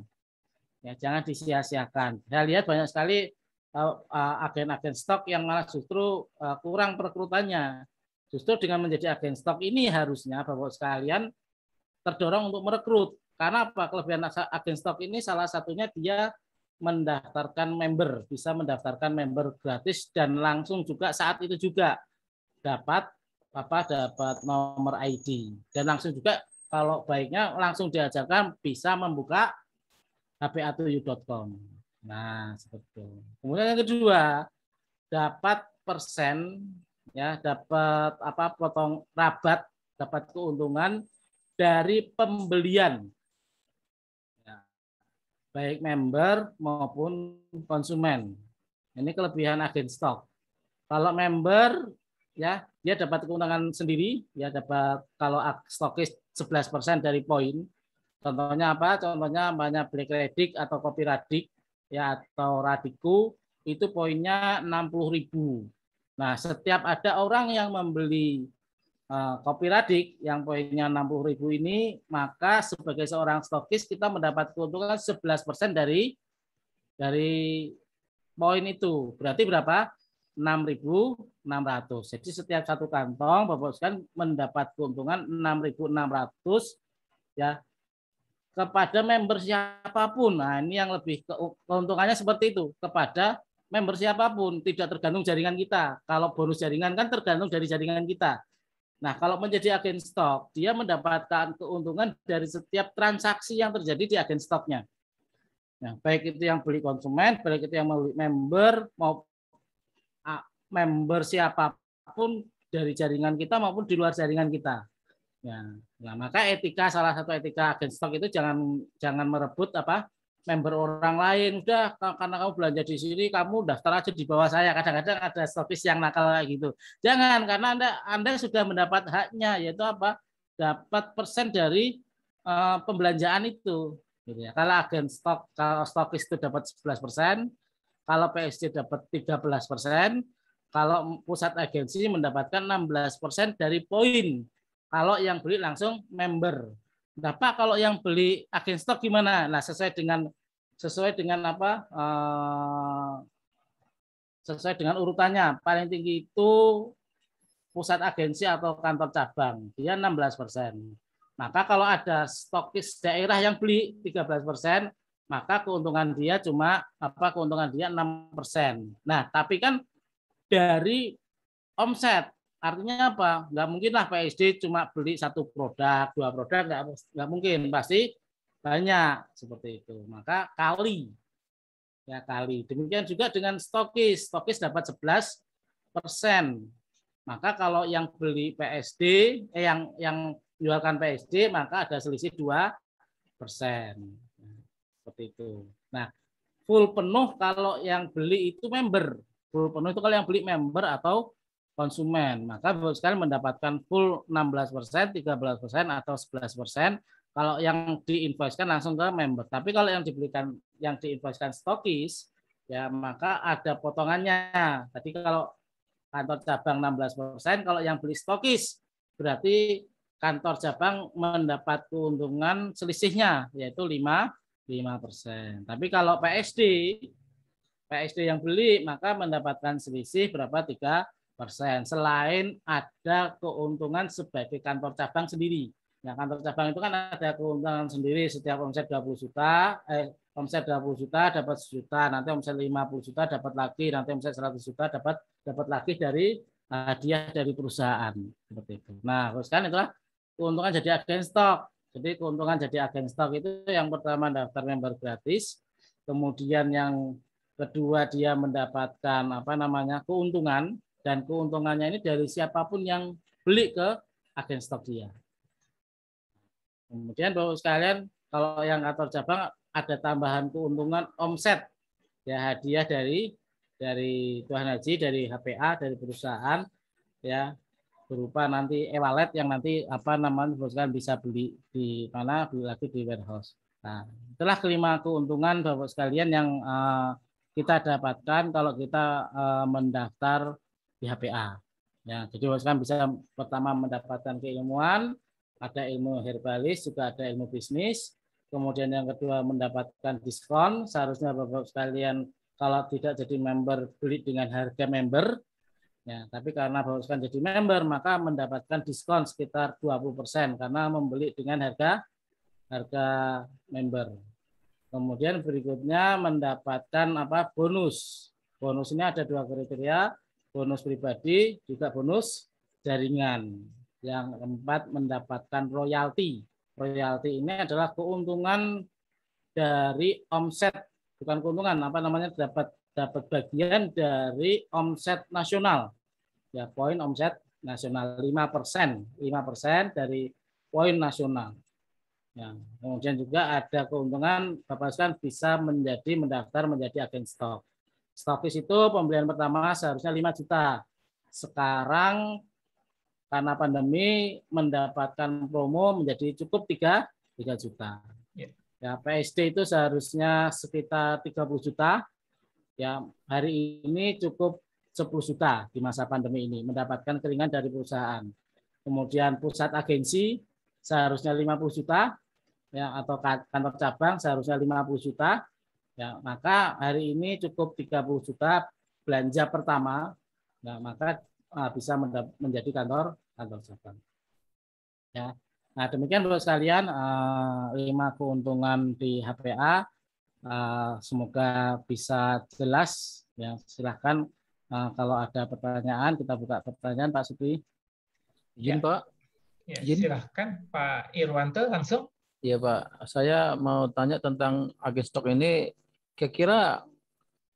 S2: Ya, jangan disia-siakan. Saya lihat banyak sekali agen-agen stok yang malah justru kurang perekrutannya. Justru dengan menjadi agen stok ini harusnya Bapak sekalian terdorong untuk merekrut. Karena apa? Kelebihan agen stok ini salah satunya dia mendaftarkan member, bisa mendaftarkan member gratis dan langsung juga saat itu juga dapat nomor ID. Dan langsung juga kalau baiknya langsung diajarkan bisa membuka hpa2u.com. Nah, seperti itu. Kemudian yang kedua, dapat persen, ya, dapat potong rabat, dapat keuntungan dari pembelian, ya, baik member maupun konsumen. Ini kelebihan agen stok. Kalau member, ya, dia dapat keuntungan sendiri, ya, dapat kalau stokis 11% dari poin. Contohnya apa? Contohnya banyak Black Redick atau Kopi Radik, ya, atau Radiku, itu poinnya 60.000. Nah, setiap ada orang yang membeli Kopi Radik yang poinnya 60.000 ini, maka sebagai seorang stokis kita mendapat keuntungan 11% dari poin itu. Berarti berapa? 6.600. Jadi setiap satu kantong Bapak sekalian mendapat keuntungan 6.600, ya, kepada member siapapun. Nah, ini yang lebih keuntungannya seperti itu, kepada member siapapun, tidak tergantung jaringan kita. Kalau bonus jaringan kan tergantung dari jaringan kita. Nah, kalau menjadi agen stok, dia mendapatkan keuntungan dari setiap transaksi yang terjadi di agen stoknya. Nah, baik itu yang beli konsumen, baik itu yang beli member, mau member siapapun dari jaringan kita maupun di luar jaringan kita. Ya, nah, maka salah satu etika agen stok itu jangan merebut member orang lain. Udah, karena kamu belanja di sini, kamu daftar aja di bawah saya. Kadang-kadang ada stokis yang nakal kayak gitu. Jangan, karena Anda sudah mendapat haknya, yaitu dapat persen dari pembelanjaan itu. Gitu ya. Kalau agen stok, kalau stokis itu dapat 11%, kalau PSD dapat 13%, kalau pusat agensi mendapatkan 16% dari poin. Kalau yang beli langsung member. Nah, Pak, kalau yang beli agen stok gimana? Nah, sesuai dengan urutannya. Paling tinggi itu pusat agensi atau kantor cabang, dia 16%. Maka kalau ada stokis daerah yang beli 13%, maka keuntungan dia 6%. Nah, tapi kan dari omset. Artinya apa? Nggak mungkin lah PSD cuma beli 1 produk, 2 produk, nggak mungkin. Pasti banyak seperti itu. Maka kali. Demikian juga dengan stokis. Stokis dapat 11%. Maka kalau yang beli PSD, yang jualkan PSD, maka ada selisih 2%. Seperti itu. Nah, full penuh kalau yang beli itu member. Full penuh itu kalau yang beli member atau konsumen, maka Bapak sekalian mendapatkan full 16%, 13% atau 11%. Kalau yang diinvoicekan langsung ke member. Tapi kalau yang diinvoicekan stokis, ya maka ada potongannya. Tadi kalau kantor cabang 16%, kalau yang beli stokis berarti kantor cabang mendapat keuntungan selisihnya yaitu 5%. Tapi kalau PSD yang beli maka mendapatkan selisih berapa 3%. Selain ada keuntungan sebagai kantor cabang sendiri. Nah, kantor cabang itu kan ada keuntungan sendiri setiap omset 20 juta, omset 20 juta dapat 1 juta, nanti omset 50 juta dapat lagi, nanti omset 100 juta dapat lagi dari hadiah dari perusahaan seperti itu. Nah, terus kan itulah keuntungan jadi agen stok. Jadi keuntungan jadi agen stok itu yang pertama daftar member gratis, kemudian yang kedua dia mendapatkan keuntungan, dan keuntungannya ini dari siapapun yang beli ke agen stok dia. Kemudian Bapak sekalian, kalau yang kantor cabang ada tambahan keuntungan omset, ya hadiah dari Tuan Haji, dari HPA, dari perusahaan, ya berupa nanti e-wallet yang nanti bisa beli di mana, beli lagi di warehouse. Nah, itulah kelima keuntungan Bapak sekalian yang kita dapatkan kalau kita mendaftar di HPA. Ya, jadi Bapak sekalian bisa pertama mendapatkan keilmuan, ada ilmu herbalis, juga ada ilmu bisnis. Kemudian yang kedua mendapatkan diskon. Seharusnya Bapak sekalian kalau tidak jadi member beli dengan harga member. Ya, tapi karena Bapak sekalian jadi member maka mendapatkan diskon sekitar 20% karena membeli dengan harga member. Kemudian berikutnya mendapatkan bonus. Bonus ini ada 2 kriteria, bonus pribadi juga bonus jaringan. Yang keempat mendapatkan royalti. Royalti ini adalah keuntungan dari omset, bukan keuntungan, dapat bagian dari omset nasional. Ya, poin omset nasional 5% dari poin nasional. Ya, kemudian juga ada keuntungan Bapak sekalian bisa mendaftar menjadi agen stok. Stokis itu pembelian pertama seharusnya 5 juta. Sekarang karena pandemi mendapatkan promo menjadi cukup 3 juta. Ya, PSD itu seharusnya sekitar 30 juta. Ya, hari ini cukup 10 juta di masa pandemi ini mendapatkan keringan dari perusahaan. Kemudian pusat agensi seharusnya 50 juta ya, atau kantor cabang seharusnya 50 juta. Ya, maka hari ini cukup 30 juta belanja pertama. Nah, maka bisa menjadi kantor cabang. Ya. Nah, demikian Bapak sekalian 5 keuntungan di HPA. Semoga bisa jelas. Ya, silahkan kalau ada pertanyaan kita buka pertanyaan Pak Supri.
S4: Izin Pak.
S1: Ya, silahkan Pak Irwanto langsung.
S4: Iya Pak, saya mau tanya tentang agen stok ini. Kira-kira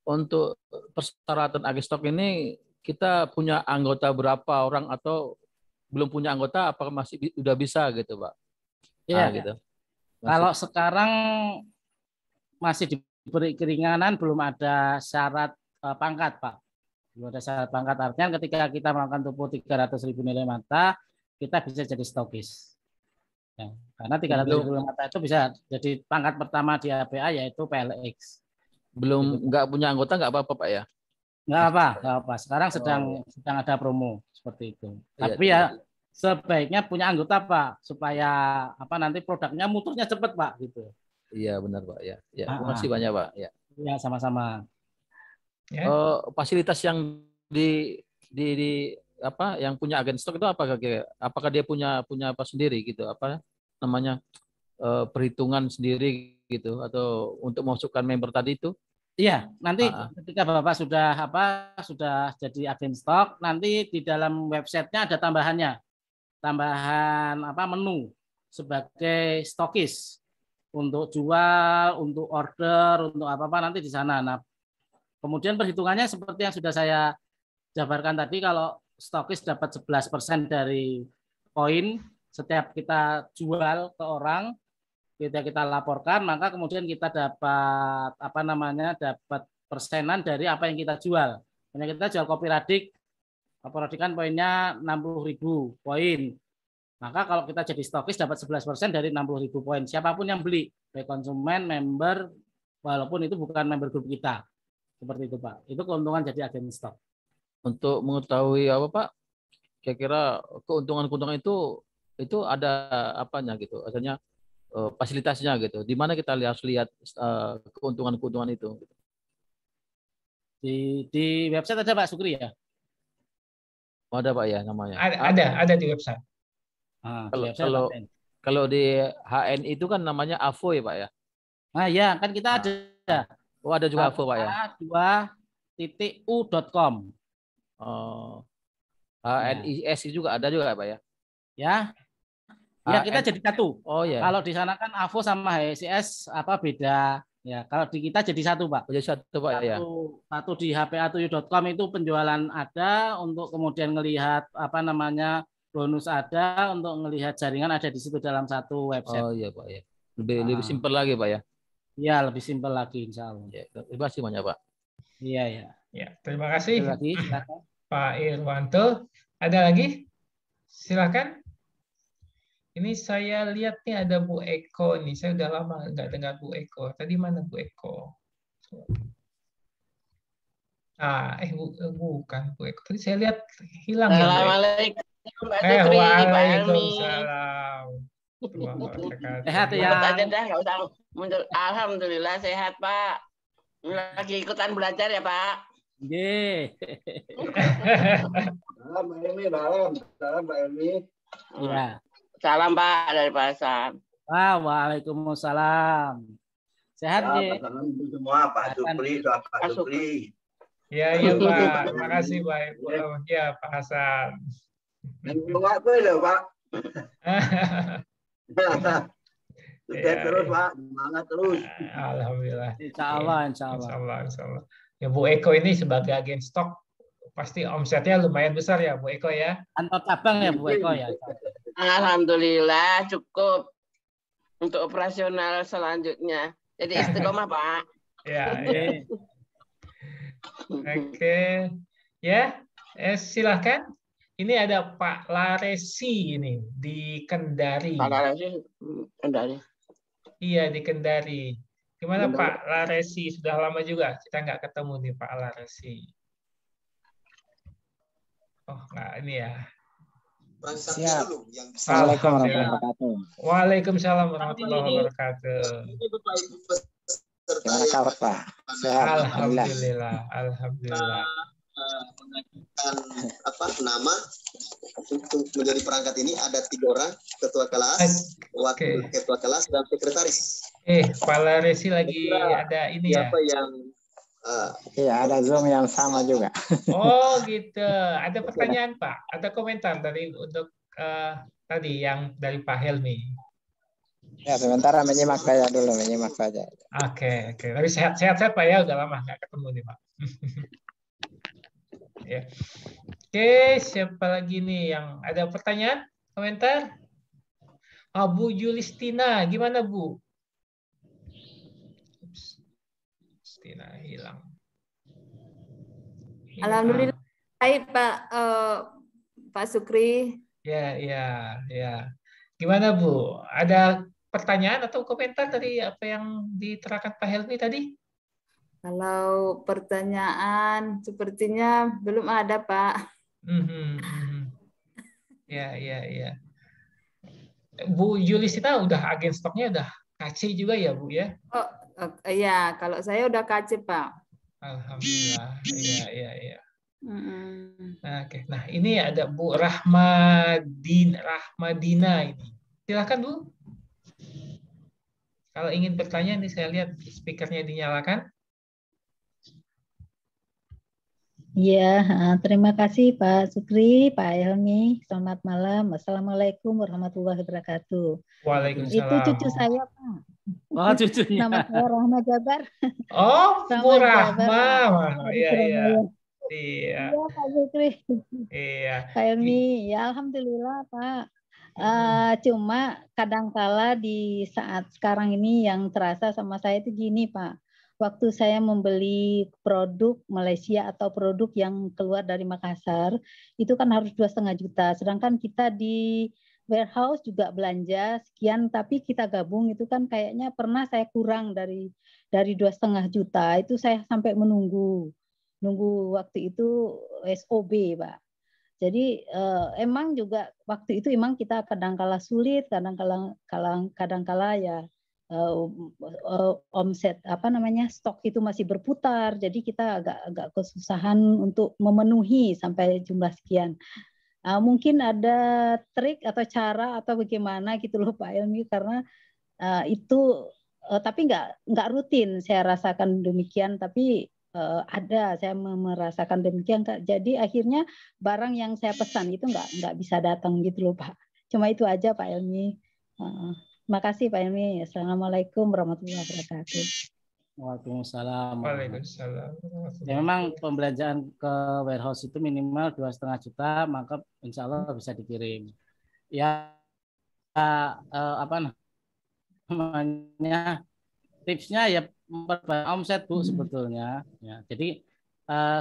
S4: untuk persyaratan agen stok ini kita punya anggota berapa orang atau belum punya anggota, apakah masih udah bisa gitu Pak?
S2: Iya.
S4: Gitu.
S2: Kalau sekarang masih diberi keringanan, belum ada syarat pangkat Pak. Belum ada syarat pangkat, artinya ketika kita melakukan tubuh 300.000 nilai mata, kita bisa jadi stokis. Ya, karena 300.000 nilai mata itu bisa jadi pangkat pertama di HPA yaitu PLX.
S4: Belum nggak punya anggota nggak apa-apa Pak ya?
S2: Nggak apa. Sekarang sedang ada promo seperti itu. Tapi ya sebaiknya punya anggota Pak supaya nanti produknya muternya cepat Pak gitu.
S4: Iya benar Pak ya. Ya, terima kasih banyak Pak ya.
S2: Ya sama-sama.
S1: Ya.
S4: Fasilitas yang yang punya agen stok itu apakah dia punya apa sendiri gitu, perhitungan sendiri gitu, atau untuk memasukkan member tadi itu?
S2: Iya, nanti ketika Bapak sudah jadi agen stok, nanti di dalam websitenya ada tambahan menu sebagai stokis untuk jual, untuk order, untuk nanti di sana. Nah, kemudian perhitungannya seperti yang sudah saya jabarkan tadi, kalau stokis dapat 11% dari poin setiap kita jual ke orang, kita laporkan, maka kemudian kita dapat dapat persenan dari apa yang kita jual. Hanya kita jual kopi radik kan poinnya 60.000 poin. Maka kalau kita jadi stokis dapat 11% dari 60.000 poin. Siapapun yang beli, baik konsumen, member, walaupun itu bukan member grup kita. Seperti itu Pak. Itu keuntungan jadi agen stok.
S4: Untuk mengetahui Pak, kira-kira keuntungan itu itu ada apanya gitu, artinya fasilitasnya gitu. Di mana kita harus lihat keuntungan-keuntungan itu.
S2: Di website ada Pak Sukri ya?
S4: Oh, ada Pak ya namanya.
S1: Ada di website.
S2: Di
S4: Kalau
S2: website
S4: kalau
S2: ada.
S4: kalau di HN itu kan namanya AVO ya Pak ya.
S2: Nah ya kan kita ada.
S4: Oh ada juga AVO Pak ya.
S2: 2.u.com.
S4: Oh, HNIS juga ada juga Pak ya.
S2: Ya. Ya kita jadi satu.
S4: Oh ya.
S2: Kalau di sana kan AVO sama HSIS apa beda? Ya kalau di kita jadi satu Pak.
S4: Jadi satu Pak ya.
S2: Satu di hpatuyu.com itu penjualan ada untuk kemudian melihat apa namanya bonus ada untuk melihat jaringan ada di situ dalam satu website.
S4: Oh iya Pak ya. Lebih simpel lagi Pak ya.
S2: Iya lebih simpel lagi Insya Allah.
S4: Ya, terima kasih banyak Pak.
S2: Iya ya.
S1: Ya terima kasih
S2: lagi,
S1: Pak Irwanto. Ada lagi? Silakan. Ini saya lihat nih ada Bu Eko nih. Saya udah lama nggak dengar Bu Eko. Tadi mana Bu Eko? Bukan Bu Eko. Tadi saya lihat hilang ya.
S5: Assalamualaikum.
S1: Waalaikumsalam.
S2: Sehat ya.
S5: Aja dah, nggak usah muncul. Alhamdulillah sehat Pak. Lagi ikutan belajar ya Pak.
S2: Ye.
S3: Salam Mbak Elmi, salam Mbak Elmi.
S2: Ya.
S5: Salam Pak dari Pak Hasan.
S2: Waalaikumsalam. Sehat ya.
S3: Salam untuk semua Pak Supri, Pak Supri.
S1: Ya Pak. Terima kasih Pak. Ya Pak Hasan.
S3: Nggak loh Pak. Sukses terus Pak, semangat terus.
S1: Alhamdulillah.
S2: Insya Allah.
S1: Ya Bu Eko ini sebagai agen stok pasti omsetnya lumayan besar ya Bu Eko ya.
S2: Antar cabang ya Bu Eko ya.
S5: Alhamdulillah cukup untuk operasional selanjutnya. Jadi istiqomah Pak.
S1: Ya. Oke. Ya, silahkan. Ini ada Pak Laresi ini di Kendari.
S5: Pak Laresi Kendari.
S1: Iya di Kendari. Gimana Pak Laresi? Sudah lama juga kita nggak ketemu nih Pak Laresi. Oh nggak ini ya.
S6: Siap.
S1: Assalamualaikum warahmatullahi wabarakatuh. Waalaikumsalam warahmatullahi wabarakatuh.
S6: Gimana kabar Pak? Sehat.
S1: Alhamdulillah.
S6: Nama untuk menjadi perangkat ini ada 3 orang, ketua kelas, wakil ketua kelas dan sekretaris.
S1: Pak Laresi lagi ada ini ya?
S6: Siapa yang iya ada Zoom yang sama juga.
S1: Oh gitu. Ada pertanyaan Pak? Ada komentar untuk tadi yang dari Pak Helmi?
S6: Ya sementara menyimak saja dulu, menyimak saja.
S1: Oke. Tapi sehat-sehat Pak ya, udah lama nggak ketemu nih Pak. Ya. Oke, siapa lagi nih yang ada pertanyaan, komentar? Bu Julistina, gimana Bu? Julistina hilang.
S7: Alhamdulillah baik Pak Sukri.
S1: Ya. Gimana Bu? Ada pertanyaan atau komentar dari apa yang diterangkan Pak Helmi tadi?
S7: Kalau pertanyaan sepertinya belum ada Pak.
S1: Ya. Bu Julistina udah agen stoknya udah KC juga ya Bu ya?
S7: Oh iya, kalau saya udah KC Pak.
S1: Alhamdulillah. Iya. Oke. Nah ini ada Bu Rahmadina ini. Silakan Bu. Kalau ingin bertanya ini saya lihat speakernya dinyalakan.
S8: Ya, terima kasih Pak Sukri, Pak Helmi. Selamat malam. Assalamualaikum warahmatullahi wabarakatuh.
S1: Waalaikumsalam.
S8: Itu cucu saya Pak.
S2: Oh cucunya.
S8: Nama saya Rahma Jabar.
S1: Oh, Bu Rahma. Iya.
S8: Iya Pak Sukri.
S1: Iya.
S8: Pak Helmi, ya Alhamdulillah Pak. Cuma kadangkala di saat sekarang ini yang terasa sama saya itu gini Pak. Waktu saya membeli produk Malaysia atau produk yang keluar dari Makassar, itu kan harus 2,5 juta. Sedangkan kita di warehouse juga belanja sekian, tapi kita gabung itu kan kayaknya pernah saya kurang dari 2,5 juta. Itu saya sampai menunggu waktu itu SOB, Pak. Jadi emang juga waktu itu emang kita kadang-kala sulit, kadang-kala ya omset stok itu masih berputar. Jadi kita agak kesusahan untuk memenuhi sampai jumlah sekian. Mungkin ada trik atau cara atau bagaimana gitu loh Pak Helmi, karena itu tapi nggak rutin saya rasakan demikian, tapi ada saya merasakan demikian. Jadi akhirnya barang yang saya pesan itu nggak bisa datang gitu loh Pak. Cuma itu aja Pak Helmi. Terima kasih Pak Helmi. Assalamualaikum warahmatullahi wabarakatuh.
S2: Waalaikumsalam.
S1: Waalaikumsalam.
S2: Ya memang pembelanjaan ke warehouse itu minimal 2,5 juta, maka insya Allah bisa dikirim. Ya apa namanya, tipsnya ya memperbanyak omset Bu sebetulnya. Ya, jadi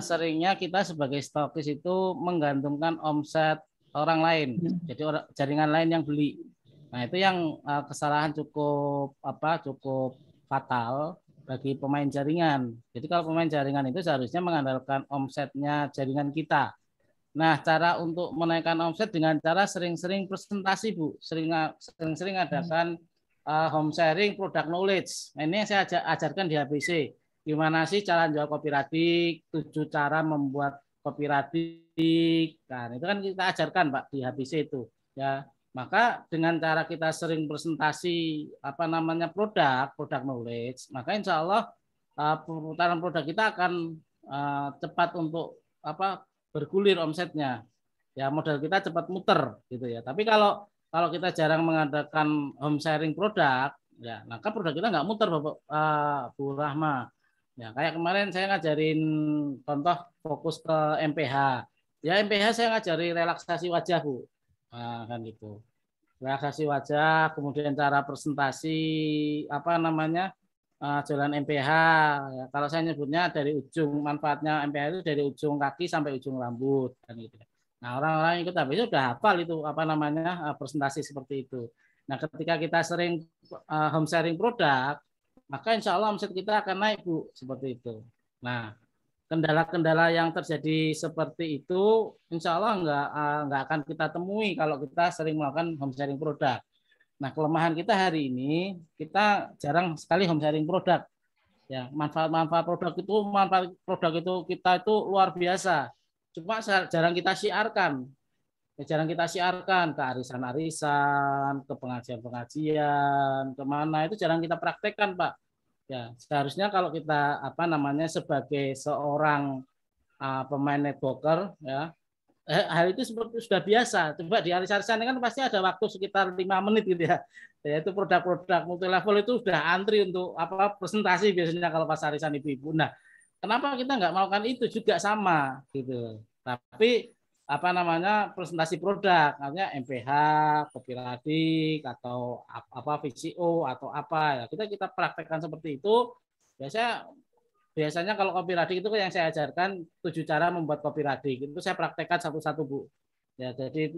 S2: seringnya kita sebagai stokis itu menggantungkan omset orang lain. Jadi jaringan lain yang beli. Nah itu yang kesalahan cukup fatal bagi pemain jaringan. Jadi kalau pemain jaringan itu seharusnya mengandalkan omsetnya jaringan kita. Nah, cara untuk menaikkan omset dengan cara sering-sering presentasi, Bu. Sering-sering adakan home sharing product knowledge. Nah, ini yang saya ajarkan di HBC. Gimana sih cara jual kopi radik, 7 cara membuat kopi radik. Nah, itu kan kita ajarkan, Pak, di HBC itu. Ya, maka dengan cara kita sering presentasi produk knowledge, maka insya Allah perputaran produk kita akan cepat untuk bergulir omsetnya. Ya modal kita cepat muter gitu ya. Tapi kalau kita jarang mengadakan home sharing produk, ya maka produk kita nggak muter, Bapak Bu Rahma. Ya kayak kemarin saya ngajarin contoh fokus ke MPH. Ya MPH saya ngajari relaksasi wajah, Bu. Nah, kan gitu. Relaksasi wajah, kemudian cara presentasi jalan MPH. Ya, kalau saya nyebutnya dari ujung, manfaatnya MPH itu dari ujung kaki sampai ujung rambut kan gitu. Nah, orang-orang yang ikut HBC sudah hafal itu presentasi seperti itu. Nah, ketika kita sering home sharing produk, maka insya Allah omset kita akan naik, Bu, seperti itu. Nah, kendala-kendala yang terjadi seperti itu insya Allah nggak akan kita temui kalau kita sering melakukan home sharing produk. Nah, kelemahan kita hari ini, kita jarang sekali home sharing produk. Ya, manfaat produk itu kita itu luar biasa. Cuma jarang kita siarkan. Ya, jarang kita siarkan ke arisan-arisan, ke pengajian-pengajian, kemana itu jarang kita praktekkan, Pak. Ya, seharusnya kalau kita sebagai seorang pemain networker, ya, hal itu seperti sudah biasa. Coba di arisan kan pasti ada waktu sekitar 5 menit gitu ya. Yaitu produk-produk multi level itu sudah antri untuk presentasi biasanya kalau pas arisan ibu-ibu. Nah, kenapa kita nggak melakukan itu juga sama gitu. Tapi presentasi produk, artinya MPH, kopi radik atau VCO atau apa ya. Kita praktekkan seperti itu. Biasanya kalau kopi radik itu yang saya ajarkan 7 cara membuat kopi radik. Itu saya praktekkan satu-satu, Bu. Ya, jadi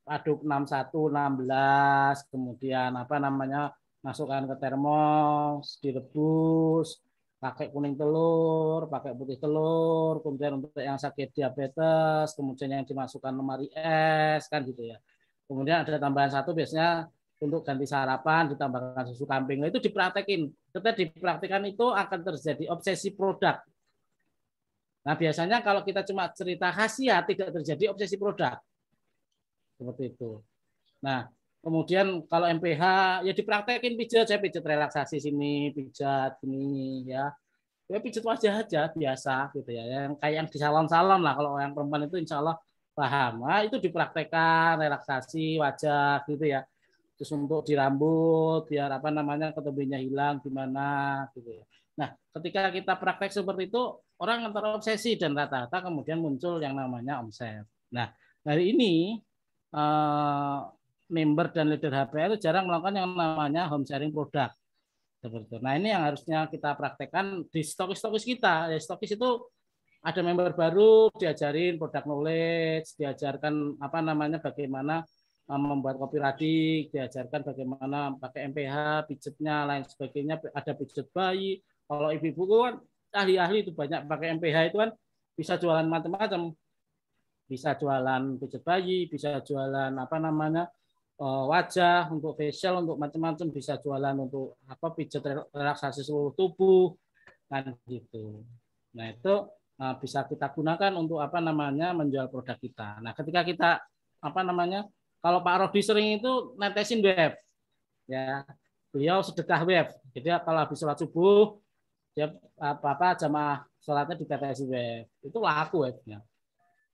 S2: aduk 61, 16, kemudian masukkan ke termos, direbus, pakai kuning telur, pakai putih telur, kemudian untuk yang sakit diabetes, kemudian yang dimasukkan lemari es, kan gitu ya. Kemudian ada tambahan satu biasanya untuk ganti sarapan ditambahkan susu kambing. Nah, itu dipraktekin. Ketika dipraktikkan itu akan terjadi obsesi produk. Nah, biasanya kalau kita cuma cerita khasiat tidak terjadi obsesi produk. Seperti itu. Nah, kemudian kalau MPH ya dipraktekin pijat, saya pijat relaksasi sini, pijat ini ya. Ya pijat wajah aja biasa gitu ya. Yang kayak yang di salon-salon lah, kalau yang perempuan itu insya Allah paham. Nah, itu dipraktekkan relaksasi wajah gitu ya. Terus untuk di rambut biar ketebinya hilang gimana gitu ya. Nah, ketika kita praktek seperti itu orang terobsesi dan rata-rata kemudian muncul yang namanya omset. Nah, hari ini member dan leader HPL jarang melakukan yang namanya home sharing produk. Seperti itu. Nah, ini yang harusnya kita praktekkan di stokis-stokis kita. Ya, stokis itu ada member baru diajarin product knowledge, diajarkan bagaimana membuat kopi radik, diajarkan bagaimana pakai MPH, pijetnya, lain sebagainya, ada pijet bayi. Kalau ibu-ibu kan ahli-ahli itu banyak pakai MPH itu kan bisa jualan macam-macam. Bisa jualan pijat bayi, bisa jualan apa namanya wajah, untuk facial, untuk macam-macam, bisa jualan untuk apa pijat relaksasi seluruh tubuh kan gitu. Nah itu bisa kita gunakan untuk apa namanya menjual produk kita. Nah ketika kita apa namanya, kalau Pak Rodi sering itu netesin web, ya beliau sedekah web. Jadi kalau habis sholat subuh dia apa jamaah sholatnya ditetesi web, itu laku webnya.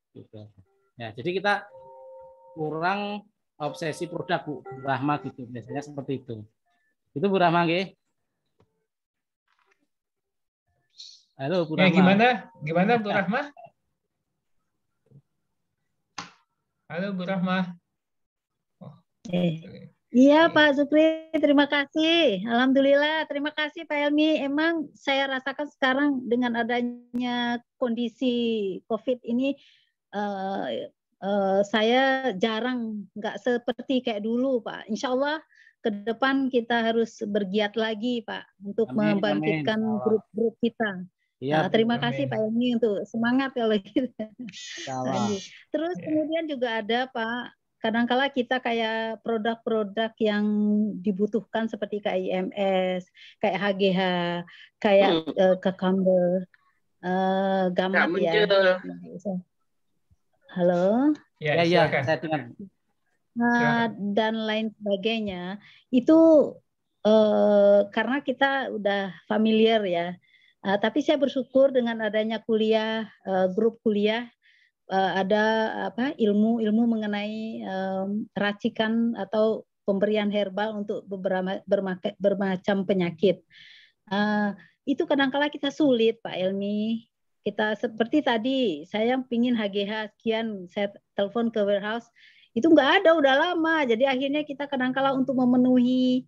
S2: Gitu. Ya jadi kita kurang obsesi produk Bu Rahma gitu, biasanya seperti itu. Itu Bu Rahma nggih. Halo Bu Rahma.
S1: Gimana Bu Rahma? Halo Bu Rahma.
S8: Iya Pak Sukri, terima kasih. Alhamdulillah, terima kasih Pak Helmi. Emang saya rasakan sekarang dengan adanya kondisi COVID ini, saya jarang nggak seperti kayak dulu Pak. Insya Allah ke depan kita harus bergiat lagi Pak untuk membangkitkan grup-grup kita.
S2: Ya,
S8: terima kasih Pak Helmi untuk semangat kalau gitu. Terus kemudian juga ada Pak, kadangkala kita kayak produk-produk yang dibutuhkan seperti KIMS, kayak HGH, kayak Cucumber, Gamat ya. Halo.
S2: Ya, saya dengar.
S8: Dan lain sebagainya itu karena kita udah familiar ya. Tapi saya bersyukur dengan adanya kuliah, grup kuliah, ada apa ilmu mengenai racikan atau pemberian herbal untuk bermacam penyakit. Itu kadang-kala kita sulit Pak Elmi. Kita seperti tadi, saya pingin HGH sekian, saya telepon ke warehouse, itu nggak ada, udah lama. Jadi akhirnya kita kadang-kala untuk memenuhi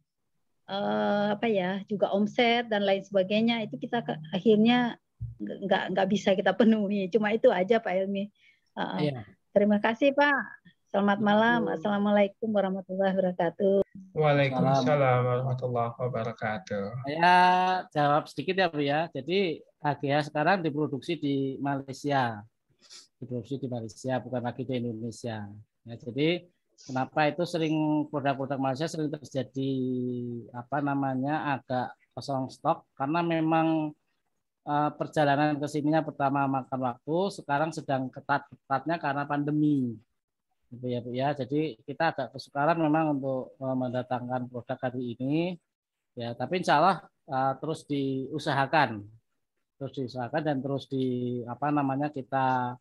S8: juga omset dan lain sebagainya, itu kita akhirnya nggak bisa kita penuhi. Cuma itu aja Pak Helmi. Terima kasih Pak. Selamat malam. Assalamualaikum warahmatullahi wabarakatuh.
S1: Waalaikumsalam warahmatullahi wabarakatuh.
S2: Saya jawab sedikit ya Bu ya. Jadi HGH sekarang diproduksi di Malaysia. Diproduksi di Malaysia, bukan lagi di Indonesia. Ya, jadi kenapa itu sering produk-produk Malaysia sering terjadi apa namanya agak kosong stok, karena memang perjalanan ke sininya pertama makan waktu, sekarang sedang ketat-ketatnya karena pandemi. Gitu ya Bu ya. Jadi kita agak kesukaran memang untuk mendatangkan produk hari ini. Ya, tapi insya Allah terus diusahakan dan terus apa namanya kita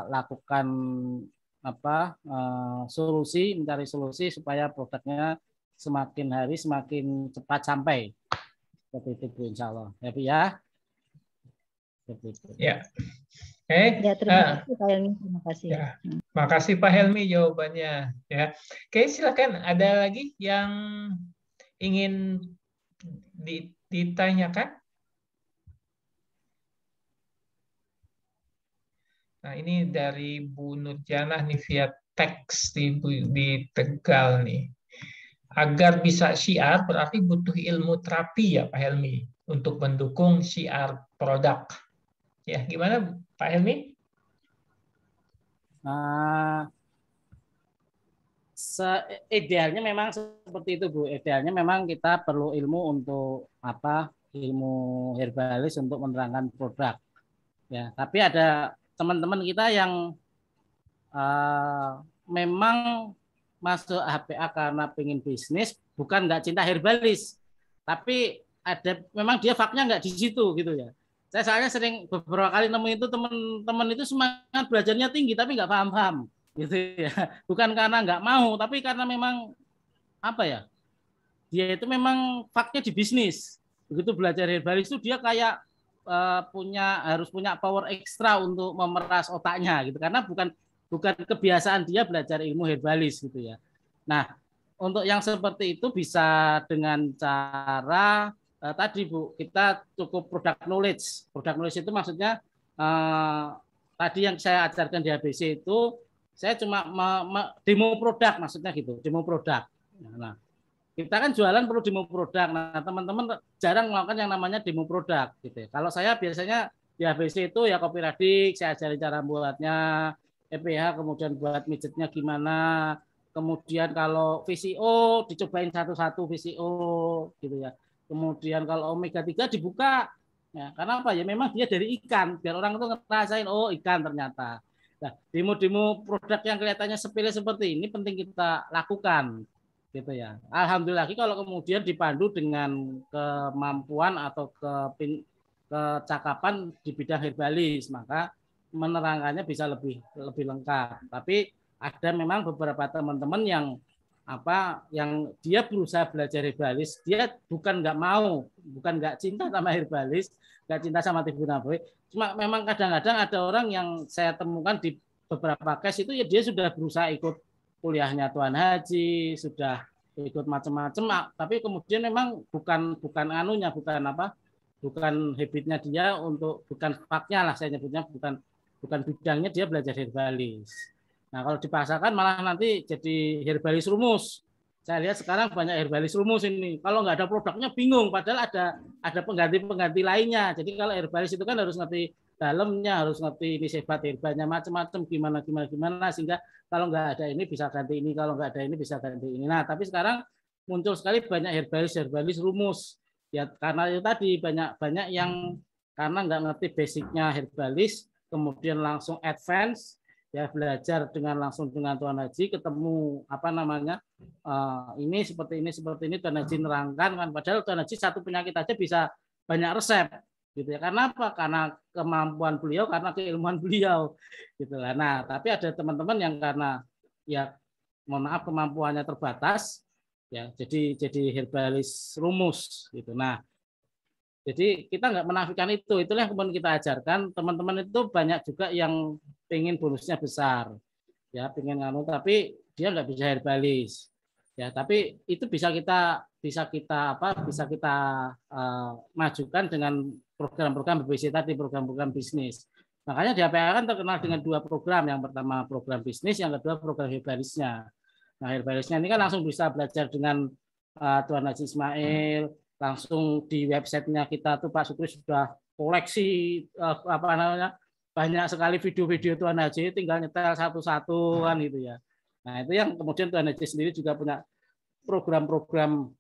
S2: lakukan mencari solusi supaya produknya semakin hari semakin cepat sampai. Seperti itu Bu, insya Allah. Ya Bu ya. Seperti itu.
S1: Ya.
S8: Ya, terima kasih Pak Helmi. Terima kasih.
S1: Ya. Makasih Pak Helmi jawabannya. Ya. Oke, silakan. Ada lagi yang ingin ditanyakan? Nah, ini dari Bu Nurjanah nih via teks di Tegal nih. Agar bisa syiar berarti butuh ilmu terapi ya Pak Helmi untuk mendukung syiar produk. Ya, gimana Pak Helmi?
S2: Idealnya memang seperti itu Bu. Idealnya memang kita perlu ilmu untuk ilmu herbalis untuk menerangkan produk. Ya, tapi ada teman-teman kita yang memang masuk HPA karena pengen bisnis, bukan nggak cinta herbalis, tapi memang dia faknya nggak di situ gitu ya. Saya soalnya sering beberapa kali nemu itu teman-teman itu semangat belajarnya tinggi tapi nggak paham gitu ya. Bukan karena nggak mau, tapi karena memang dia itu memang faknya di bisnis. Begitu belajar herbalis itu dia kayak harus punya power ekstra untuk memeras otaknya gitu, karena bukan kebiasaan dia belajar ilmu herbalis gitu ya. Nah, untuk yang seperti itu bisa dengan cara tadi Bu, kita cukup product knowledge. Product knowledge itu maksudnya tadi yang saya ajarkan di ABC itu saya cuma demo produk, maksudnya gitu, demo produk. Nah, kita kan jualan perlu demo produk. Nah, teman-teman jarang melakukan yang namanya demo produk gitu ya. Kalau saya biasanya Di HBC itu ya kopi radik, saya ajarin cara buatnya, EPH kemudian buat mijetnya gimana, kemudian kalau VCO dicobain satu-satu VCO gitu ya. Kemudian kalau omega 3 dibuka, ya, karena apa ya? Memang dia dari ikan, biar orang itu ngerasain oh ikan ternyata. Nah, demo-demo produk yang kelihatannya sepele seperti ini penting kita lakukan, gitu ya. Alhamdulillah kalau kemudian dipandu dengan kemampuan atau kecakapan di bidang herbalis, maka menerangkannya bisa lebih lengkap. Tapi ada memang beberapa teman-teman yang dia berusaha belajar herbalis, dia bukan nggak cinta sama herbalis, nggak cinta sama tibbun nabawi. Cuma memang kadang-kadang ada orang yang saya temukan di beberapa case itu ya dia sudah berusaha ikut kuliahnya Tuan Haji, sudah ikut macam-macam, tapi kemudian memang bukan habitnya dia bukan faknya lah saya nyebutnya, bukan bidangnya dia belajar herbalis. Nah, kalau dipaksakan malah nanti jadi herbalis rumus. Saya lihat sekarang banyak herbalis rumus ini. Kalau nggak ada produknya bingung, padahal ada pengganti lainnya. Jadi kalau herbalis itu kan harus ngerti dalamnya, harus ngerti ini sebat herbanya macam-macam gimana sehingga kalau nggak ada ini bisa ganti ini, kalau nggak ada ini bisa ganti ini. Nah, tapi sekarang muncul sekali banyak herbalis rumus. Ya karena itu tadi banyak yang karena nggak ngerti basicnya herbalis, kemudian langsung advance. Ya belajar langsung dengan Tuan Haji, ketemu ini seperti ini Tuan Haji nerangkan kan, padahal Tuan Haji satu penyakit aja bisa banyak resep gitu ya. Karena apa? Karena kemampuan beliau, karena keilmuan beliau gitu lah. Nah, tapi ada teman-teman yang karena ya mohon maaf kemampuannya terbatas ya jadi herbalis rumus gitu. Nah, jadi kita nggak menafikan itu. Itulah yang kemudian kita ajarkan. Teman-teman itu banyak juga yang pengen bonusnya besar, ya pengen tapi dia nggak bisa herbalis, ya tapi itu bisa kita majukan dengan program-program BBC tadi, program-program bisnis. Makanya di APA kan terkenal dengan 2 program. Yang pertama program bisnis, yang kedua program herbalisnya. Nah herbalisnya ini kan langsung bisa belajar dengan Tuan Haji Ismail. Langsung di websitenya kita tuh Pak Sukri sudah koleksi banyak sekali video-video Tuan Haji, tinggal nyetel satu-satu kan gitu ya. Nah itu yang kemudian Tuan Haji sendiri juga punya program-program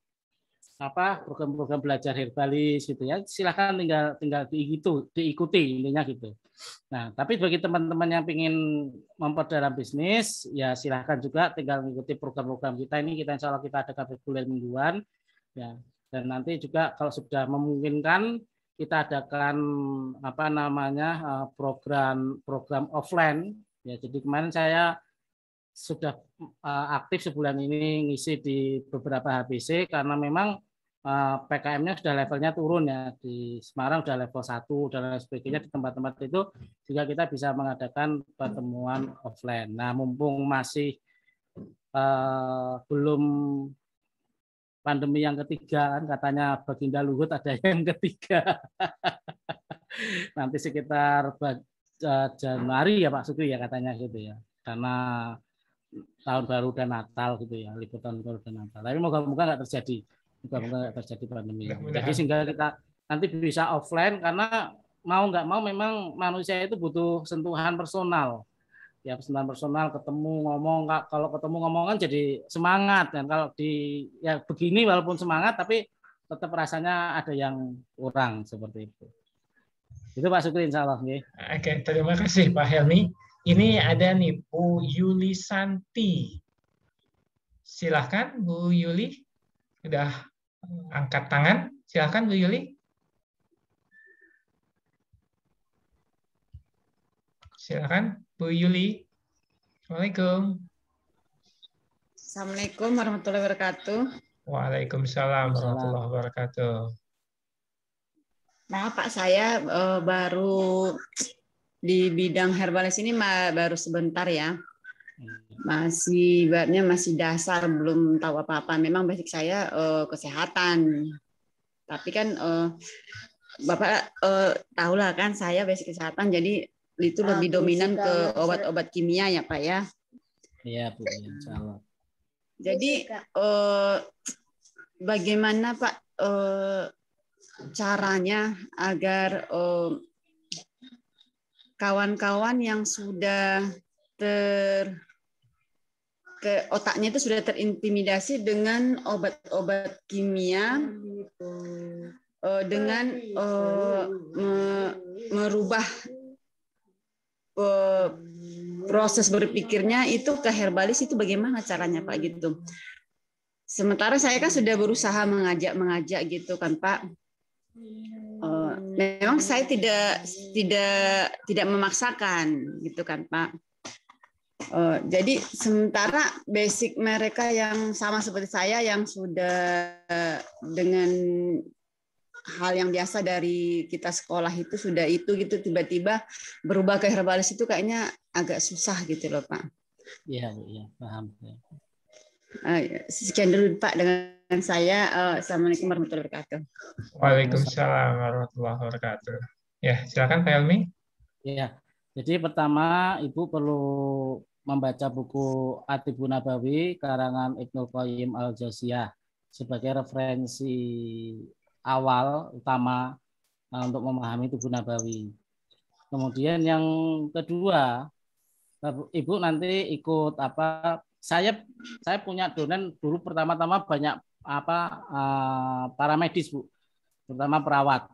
S2: belajar herbalis gitu ya. Silakan tinggal diikuti intinya gitu. Nah tapi bagi teman-teman yang ingin memperdalam bisnis ya silakan juga tinggal mengikuti program-program kita ini. Insya Allah kita ada reguler mingguan ya. Dan nanti juga kalau sudah memungkinkan kita adakan program offline ya. Jadi kemarin saya sudah aktif sebulan ini ngisi di beberapa HBC karena memang PKM-nya sudah levelnya turun ya. Di Semarang sudah level 1 dan lain sebagainya. Di tempat-tempat itu juga kita bisa mengadakan pertemuan offline. Nah mumpung masih belum pandemi yang ketiga kan katanya Baginda Luhut ada yang ketiga. Nanti sekitar Januari ya Pak Sukri ya katanya gitu ya. Karena tahun baru dan Natal gitu ya, libur tahun baru dan Natal. Tapi moga-moga nggak terjadi. Moga-moga nggak terjadi pandemi. Jadi sehingga kita nanti bisa offline karena mau nggak mau memang manusia itu butuh sentuhan personal. Ya sentuhan personal, ketemu ngomong, kalau ketemu ngomong kan jadi semangat dan kalau ya begini walaupun semangat tapi tetap rasanya ada yang kurang seperti itu. Itu Pak Sukri insya Allah.
S1: Oke, terima kasih Pak Helmi. Ini ada nih Bu Yuli Santi. Silahkan Bu Yuli, udah angkat tangan. Silahkan Bu Yuli. Silahkan Bu Yuli. Assalamualaikum.
S9: Assalamualaikum warahmatullahi wabarakatuh.
S1: Waalaikumsalam warahmatullahi wabarakatuh.
S9: Nah Pak, saya baru di bidang herbalis ini baru sebentar ya. Masih dasar, belum tahu apa-apa. Memang basic saya kesehatan. Tapi kan Bapak tahulah kan saya basic kesehatan, jadi itu lebih dominan ke obat-obat kimia ya Pak ya.
S2: Iya Bu, insya Allah.
S9: Jadi bagaimana Pak caranya agar kawan-kawan yang sudah otaknya itu sudah terintimidasi dengan obat-obat kimia, dengan merubah proses berpikirnya itu ke herbalis, itu bagaimana caranya Pak gitu. Sementara saya kan sudah berusaha mengajak gitu kan Pak. Memang saya tidak memaksakan gitu kan Pak. Jadi sementara basic mereka yang sama seperti saya yang sudah dengan hal yang biasa dari kita sekolah itu sudah itu gitu, tiba-tiba berubah ke herbalis itu kayaknya agak susah gitu loh Pak.
S2: Iya, paham.
S9: Sekian dulu Pak dengan saya. Assalamualaikum warahmatullahi wabarakatuh.
S1: Waalaikumsalam warahmatullahi wabarakatuh. Ya, silakan Pak Helmi.
S2: Ya, jadi pertama Ibu perlu membaca buku At-Tibbun Nabawi karangan Ibnu Qayyim Al-Jauziyah sebagai referensi awal utama untuk memahami Tibbun Nabawi. Kemudian yang kedua, Ibu nanti ikut saya punya donen dulu pertama-tama banyak para medis Bu, terutama perawat.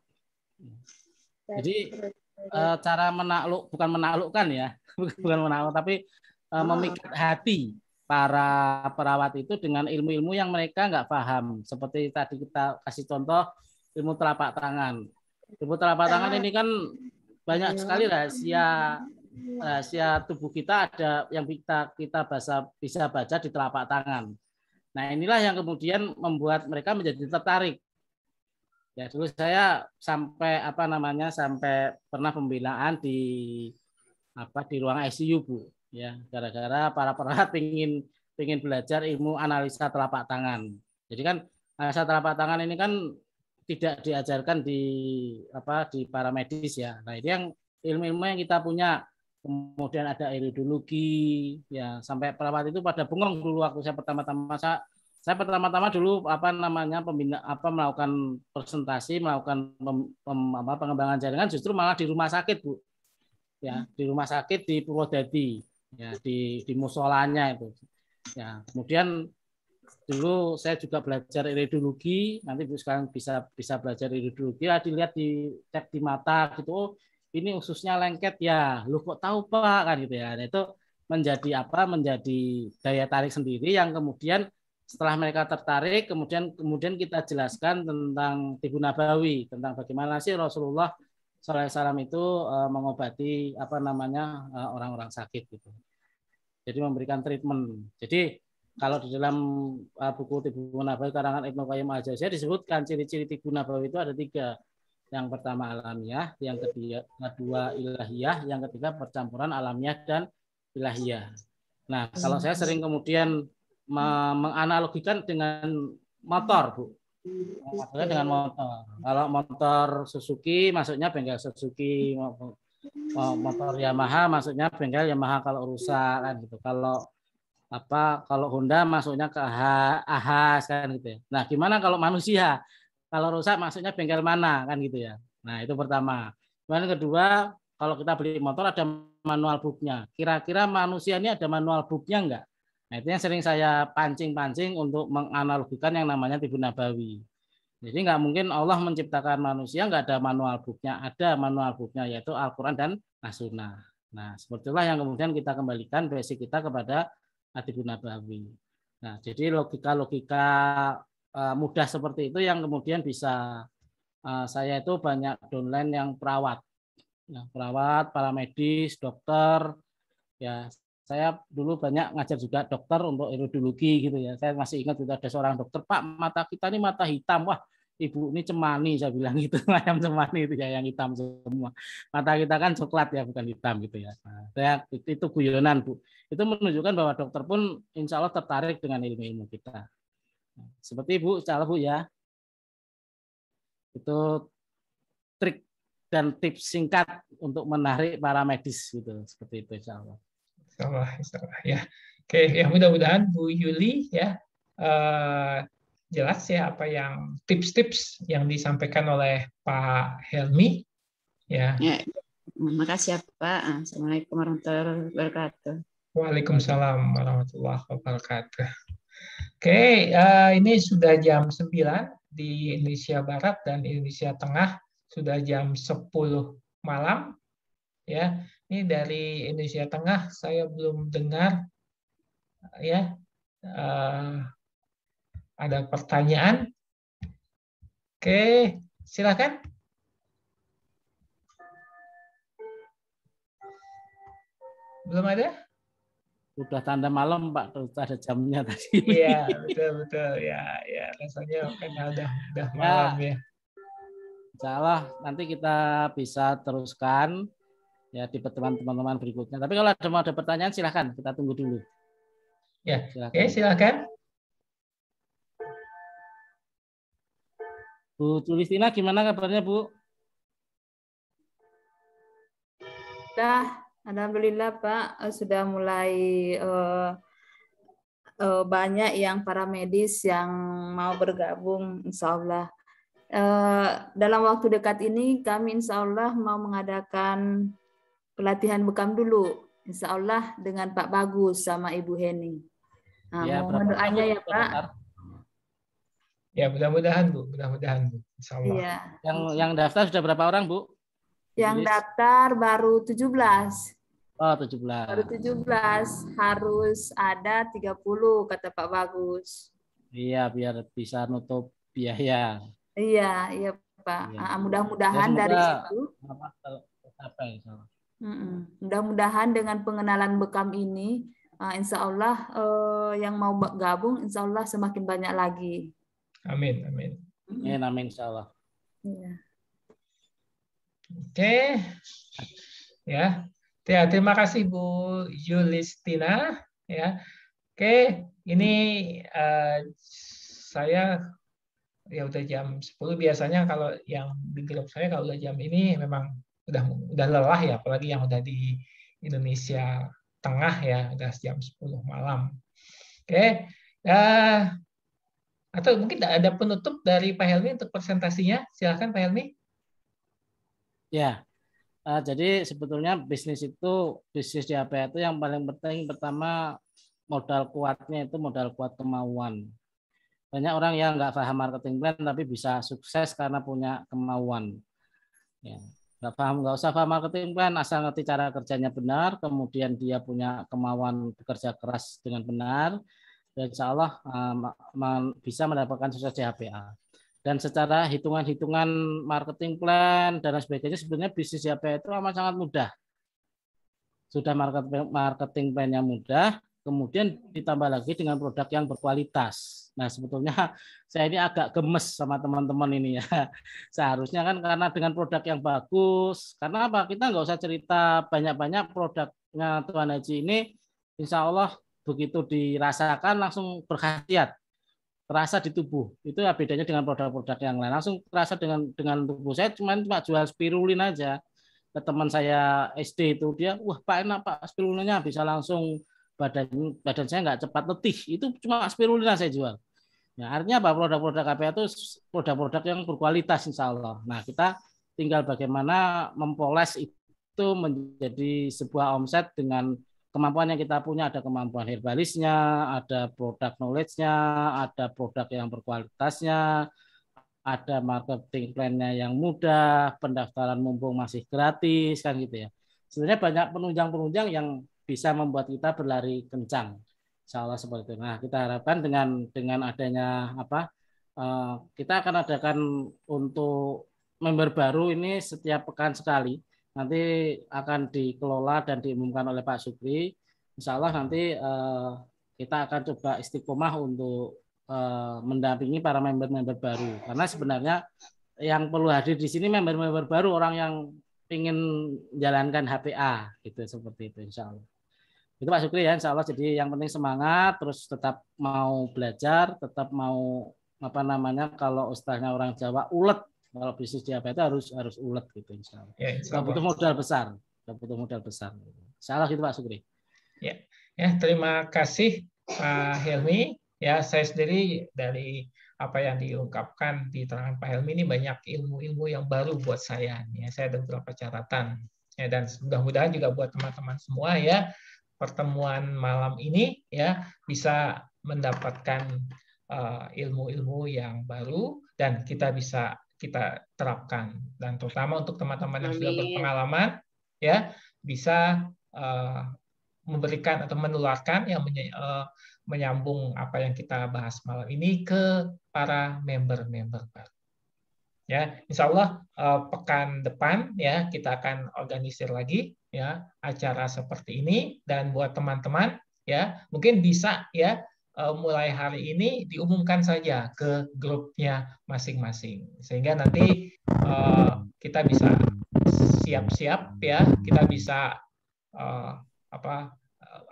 S2: Jadi cara bukan menaklukkan ya, bukan menakluk, tapi memikat hati para perawat itu dengan ilmu-ilmu yang mereka nggak paham. Seperti tadi kita kasih contoh ilmu telapak tangan. Ilmu telapak tangan ini kan banyak sekali rahasia tubuh kita ada yang kita bisa baca di telapak tangan. Nah inilah yang kemudian membuat mereka menjadi tertarik. Ya dulu saya sampai sampai pernah pembelaan di ruang ICU Bu. Ya, gara-gara para perawat ingin belajar ilmu analisa telapak tangan. Jadi kan analisa telapak tangan ini kan tidak diajarkan di para medis ya. Nah, ini yang ilmu-ilmu yang kita punya. Kemudian ada iridologi ya, sampai perawat itu pada bengong dulu waktu saya pertama-tama dulu melakukan presentasi, melakukan pengembangan jaringan justru malah di rumah sakit Bu. Ya, di rumah sakit di Purwodadi. Ya, di musolanya itu. Ya, kemudian dulu saya juga belajar iridologi, nanti sekarang bisa belajar iridologi, dilihat cek di mata gitu, oh ini ususnya lengket ya, lu kok tahu Pak kan gitu ya. Nah, itu menjadi daya tarik sendiri yang kemudian setelah mereka tertarik, kemudian kita jelaskan tentang Tibbun Nabawi, tentang bagaimana sih Rasulullah SAW itu mengobati orang-orang sakit gitu. Jadi memberikan treatment. Jadi kalau di dalam buku Tibbun Nabawi karangan Ibnu Qayyim Al-Jauziyah disebutkan ciri-ciri Tibbun Nabawi itu ada 3. Yang pertama alamiah, yang kedua ilahiyah, yang ketiga percampuran alamiah dan ilahiyah. Nah, kalau saya sering kemudian menganalogikan dengan motor Bu. Dengan motor. Kalau motor Suzuki masuknya bengkel Suzuki, motor Yamaha masuknya bengkel Yamaha kalau rusak kan gitu. Kalau Honda masuknya ke Ahas kan gitu ya. Nah, gimana kalau manusia? Kalau rusak masuknya bengkel mana kan gitu ya. Nah, itu pertama. Kemudian kedua, kalau kita beli motor ada manual booknya. Kira-kira manusia ini ada manual booknya enggak? Nah, itu yang sering saya pancing-pancing untuk menganalogikan yang namanya Tibbun Nabawi. Jadi nggak mungkin Allah menciptakan manusia nggak ada manual booknya. Ada manual booknya yaitu Al-Quran dan As-Sunnah. Nah, seperti itulah yang kemudian kita kembalikan basic kita kepada Tibbun Nabawi. Nah, jadi logika-logika mudah seperti itu yang kemudian bisa saya itu banyak downline yang perawat, para medis, dokter, ya. Saya dulu banyak ngajar juga dokter untuk iridologi gitu ya. Saya masih ingat itu ada seorang dokter, Pak, mata kita ini mata hitam. Wah, Ibu ini cemani, saya bilang gitu. Ayam cemani itu ya yang hitam semua. Mata kita kan coklat ya, bukan hitam gitu ya. Nah, saya itu guyonan Bu. Itu menunjukkan bahwa dokter pun insya Allah tertarik dengan ilmu-ilmu kita. Seperti Ibu, insya Allah Bu ya. Itu trik dan tips singkat untuk menarik para medis gitu. Seperti itu insya Allah.
S1: Insyaallah ya. Oke, ya mudah-mudahan Bu Yuli ya jelas ya apa yang tips-tips yang disampaikan oleh Pak Helmi ya.
S9: Makasih ya Pak. Assalamualaikum warahmatullahi wabarakatuh.
S1: Waalaikumsalam warahmatullahi wabarakatuh. Oke, ini sudah jam 9 di Indonesia Barat dan Indonesia Tengah sudah jam 10 malam. Ya, ini dari Indonesia Tengah saya belum dengar. Ya, ada pertanyaan? Oke, silakan. Belum ada?
S2: Udah tanda malam Pak, ada jamnya tadi.
S1: Iya, betul. Ya, rasanya karena udah malam ya.
S2: Insya Allah nanti kita bisa teruskan ya di pertemuan teman-teman berikutnya. Tapi kalau ada pertanyaan silahkan, kita tunggu dulu.
S1: Ya, silakan.
S2: Bu Tulistina gimana kabarnya Bu?
S7: Alhamdulillah Pak, sudah mulai banyak yang para medis yang mau bergabung, insya Allah. Dalam waktu dekat ini kami insya Allah mau mengadakan pelatihan bekam dulu, insya Allah dengan Pak Bagus sama Ibu Heni. Nah,
S2: ya,
S7: mohon doanya ya Pak.
S1: Ya, mudah-mudahan Bu, insya Allah.
S7: Iya.
S2: Yang daftar sudah berapa orang Bu?
S7: Yang daftar baru 17.
S2: Oh, 17.
S7: Baru 17, harus ada 30 kata Pak Bagus.
S2: Iya, biar bisa nutup biaya.
S7: Iya Pak.
S2: Iya.
S7: Mudah-mudahan
S2: ya,
S7: dari situ. Mudah-mudahan dengan pengenalan bekam ini, insya Allah yang mau gabung, insya Allah semakin banyak lagi.
S1: Amin.
S2: Amin insya Allah.
S7: Iya.
S1: Oke, ya. Terima kasih Bu Yulistina. Ya, oke. Ini saya ya udah jam 10 biasanya kalau yang di grup saya kalau udah jam ini memang udah lelah ya, apalagi yang udah di Indonesia Tengah ya udah jam 10 malam. Oke. Atau mungkin ada penutup dari Pak Helmi untuk presentasinya. Silakan Pak Helmi.
S2: Ya, jadi sebetulnya bisnis di HPA itu yang paling penting pertama modal kuatnya itu modal kuat kemauan. Banyak orang yang nggak paham marketing plan tapi bisa sukses karena punya kemauan. Ya, nggak usah paham marketing plan, asal ngerti cara kerjanya benar, kemudian dia punya kemauan bekerja keras dengan benar, dan insya Allah bisa mendapatkan sukses di HPA. Dan secara hitungan-hitungan marketing plan dan sebagainya sebenarnya bisnis HPA itu amat sangat mudah. Sudah marketing plan yang mudah, kemudian ditambah lagi dengan produk yang berkualitas. Nah sebetulnya saya ini agak gemes sama teman-teman ini ya. Seharusnya kan karena dengan produk yang bagus, karena apa? Kita nggak usah cerita banyak-banyak produknya Tuan Haji ini, insya Allah begitu dirasakan langsung berkhasiat. Terasa di tubuh. Itu ya bedanya dengan produk-produk yang lain. Langsung terasa dengan tubuh. Saya cuma jual spirulin aja. Ke teman saya SD itu dia, wah Pak enak Pak spirulinnya bisa langsung badan saya nggak cepat letih. Itu cuma spirulin saya jual. Ya, artinya apa? Produk-produk HPA itu produk-produk yang berkualitas insya Allah. Nah kita tinggal bagaimana mempoles itu menjadi sebuah omset dengan kemampuan yang kita punya, ada kemampuan herbalisnya, ada produk knowledge-nya, ada produk yang berkualitasnya, ada marketing plan-nya yang mudah, pendaftaran mumpung masih gratis, kan gitu ya. Sebenarnya banyak penunjang-penunjang yang bisa membuat kita berlari kencang. Insya Allah seperti itu. Nah, kita harapkan dengan adanya kita akan adakan untuk member baru ini setiap pekan sekali. Nanti akan dikelola dan diumumkan oleh Pak Supri. Insya Allah nanti kita akan coba istiqomah untuk mendampingi para member-member baru. Karena sebenarnya yang perlu hadir di sini member-member baru, orang yang ingin menjalankan HPA, gitu seperti itu Insya Allah. Itu Pak Supri ya Insya Allah. Jadi yang penting semangat, terus tetap mau belajar, tetap mau kalau istilahnya orang Jawa ulet. Kalau bisnis di HPA itu harus ulet gitu insya Allah. Ya, insya Allah. Butuh modal besar. Insya Allah gitu Pak Supri.
S1: Ya, terima kasih Pak Helmi. Ya, saya sendiri dari apa yang diungkapkan di terangan Pak Helmi ini banyak ilmu-ilmu yang baru buat saya. Ya, saya ada beberapa catatan. Ya, dan mudah-mudahan juga buat teman-teman semua ya, pertemuan malam ini ya bisa mendapatkan ilmu-ilmu yang baru dan kita bisa kita terapkan, dan terutama untuk teman-teman yang sudah berpengalaman ya bisa memberikan atau menularkan yang menyambung apa yang kita bahas malam ini ke para member-member baru. Ya, insya Allah pekan depan ya kita akan organisir lagi ya acara seperti ini, dan buat teman-teman ya mungkin bisa ya mulai hari ini diumumkan saja ke grupnya masing-masing sehingga nanti kita bisa siap-siap ya, kita bisa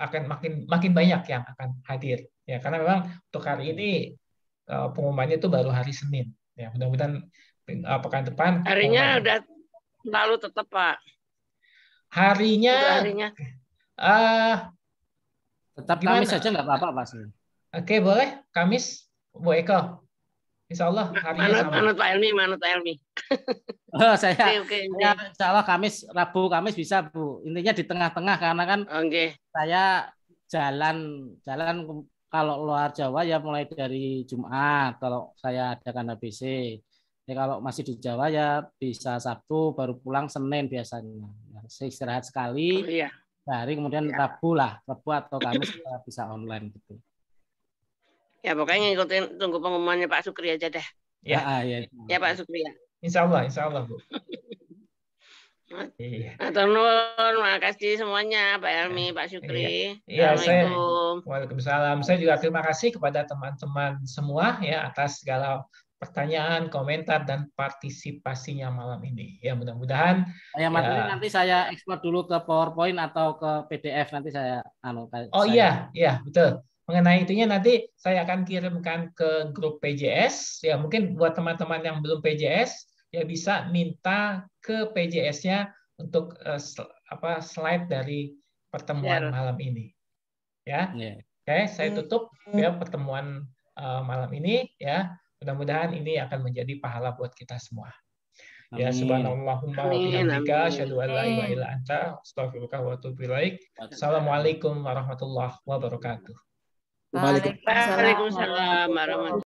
S1: akan makin banyak yang akan hadir ya, karena memang untuk hari ini pengumumannya itu baru hari Senin ya, mudah-mudahan pekan depan
S5: harinya udah lalu tetap Pak.
S1: Harinya
S2: tetap Kamis saja nggak apa-apa Pak.
S1: Oke, boleh Kamis Bu Eko. Insya Allah harinya sama.
S5: Manut Pak Helmi.
S2: Saya insya Allah Rabu Kamis bisa Bu. Intinya di tengah-tengah karena kan saya jalan kalau luar Jawa ya mulai dari Jumat kalau saya adakan ABC. Ya, kalau masih di Jawa ya bisa Sabtu baru pulang Senin biasanya. Ya, saya istirahat sekali. Hari kemudian Rabu atau Kamis kita bisa online gitu.
S5: Ya pokoknya ngikutin, tunggu pengumumannya Pak Sukri aja deh. Ya Pak Sukri ya.
S1: Insya Allah Bu.
S5: Nuhun, makasih semuanya Pak Helmi, Pak Sukri.
S1: Waalaikumsalam. Saya juga terima kasih kepada teman-teman semua ya atas segala pertanyaan, komentar, dan partisipasinya malam ini. Ya mudah-mudahan.
S2: Nanti saya ekspor dulu ke PowerPoint atau ke PDF nanti saya.
S1: Iya betul. Mengenai itunya nanti saya akan kirimkan ke grup PJS. Ya mungkin buat teman-teman yang belum PJS ya bisa minta ke PJS-nya untuk slide dari pertemuan malam ini. Ya. Oke, saya tutup ya pertemuan malam ini ya. Mudah-mudahan ini akan menjadi pahala buat kita semua. Ya subhanallahumma wa bihamdika asyhadu an la ilaha illa anta astaghfiruka wa atubu ilaik. Assalamualaikum warahmatullahi wabarakatuh.
S5: Waalaikumsalam warahmatullahi wabarakatuh.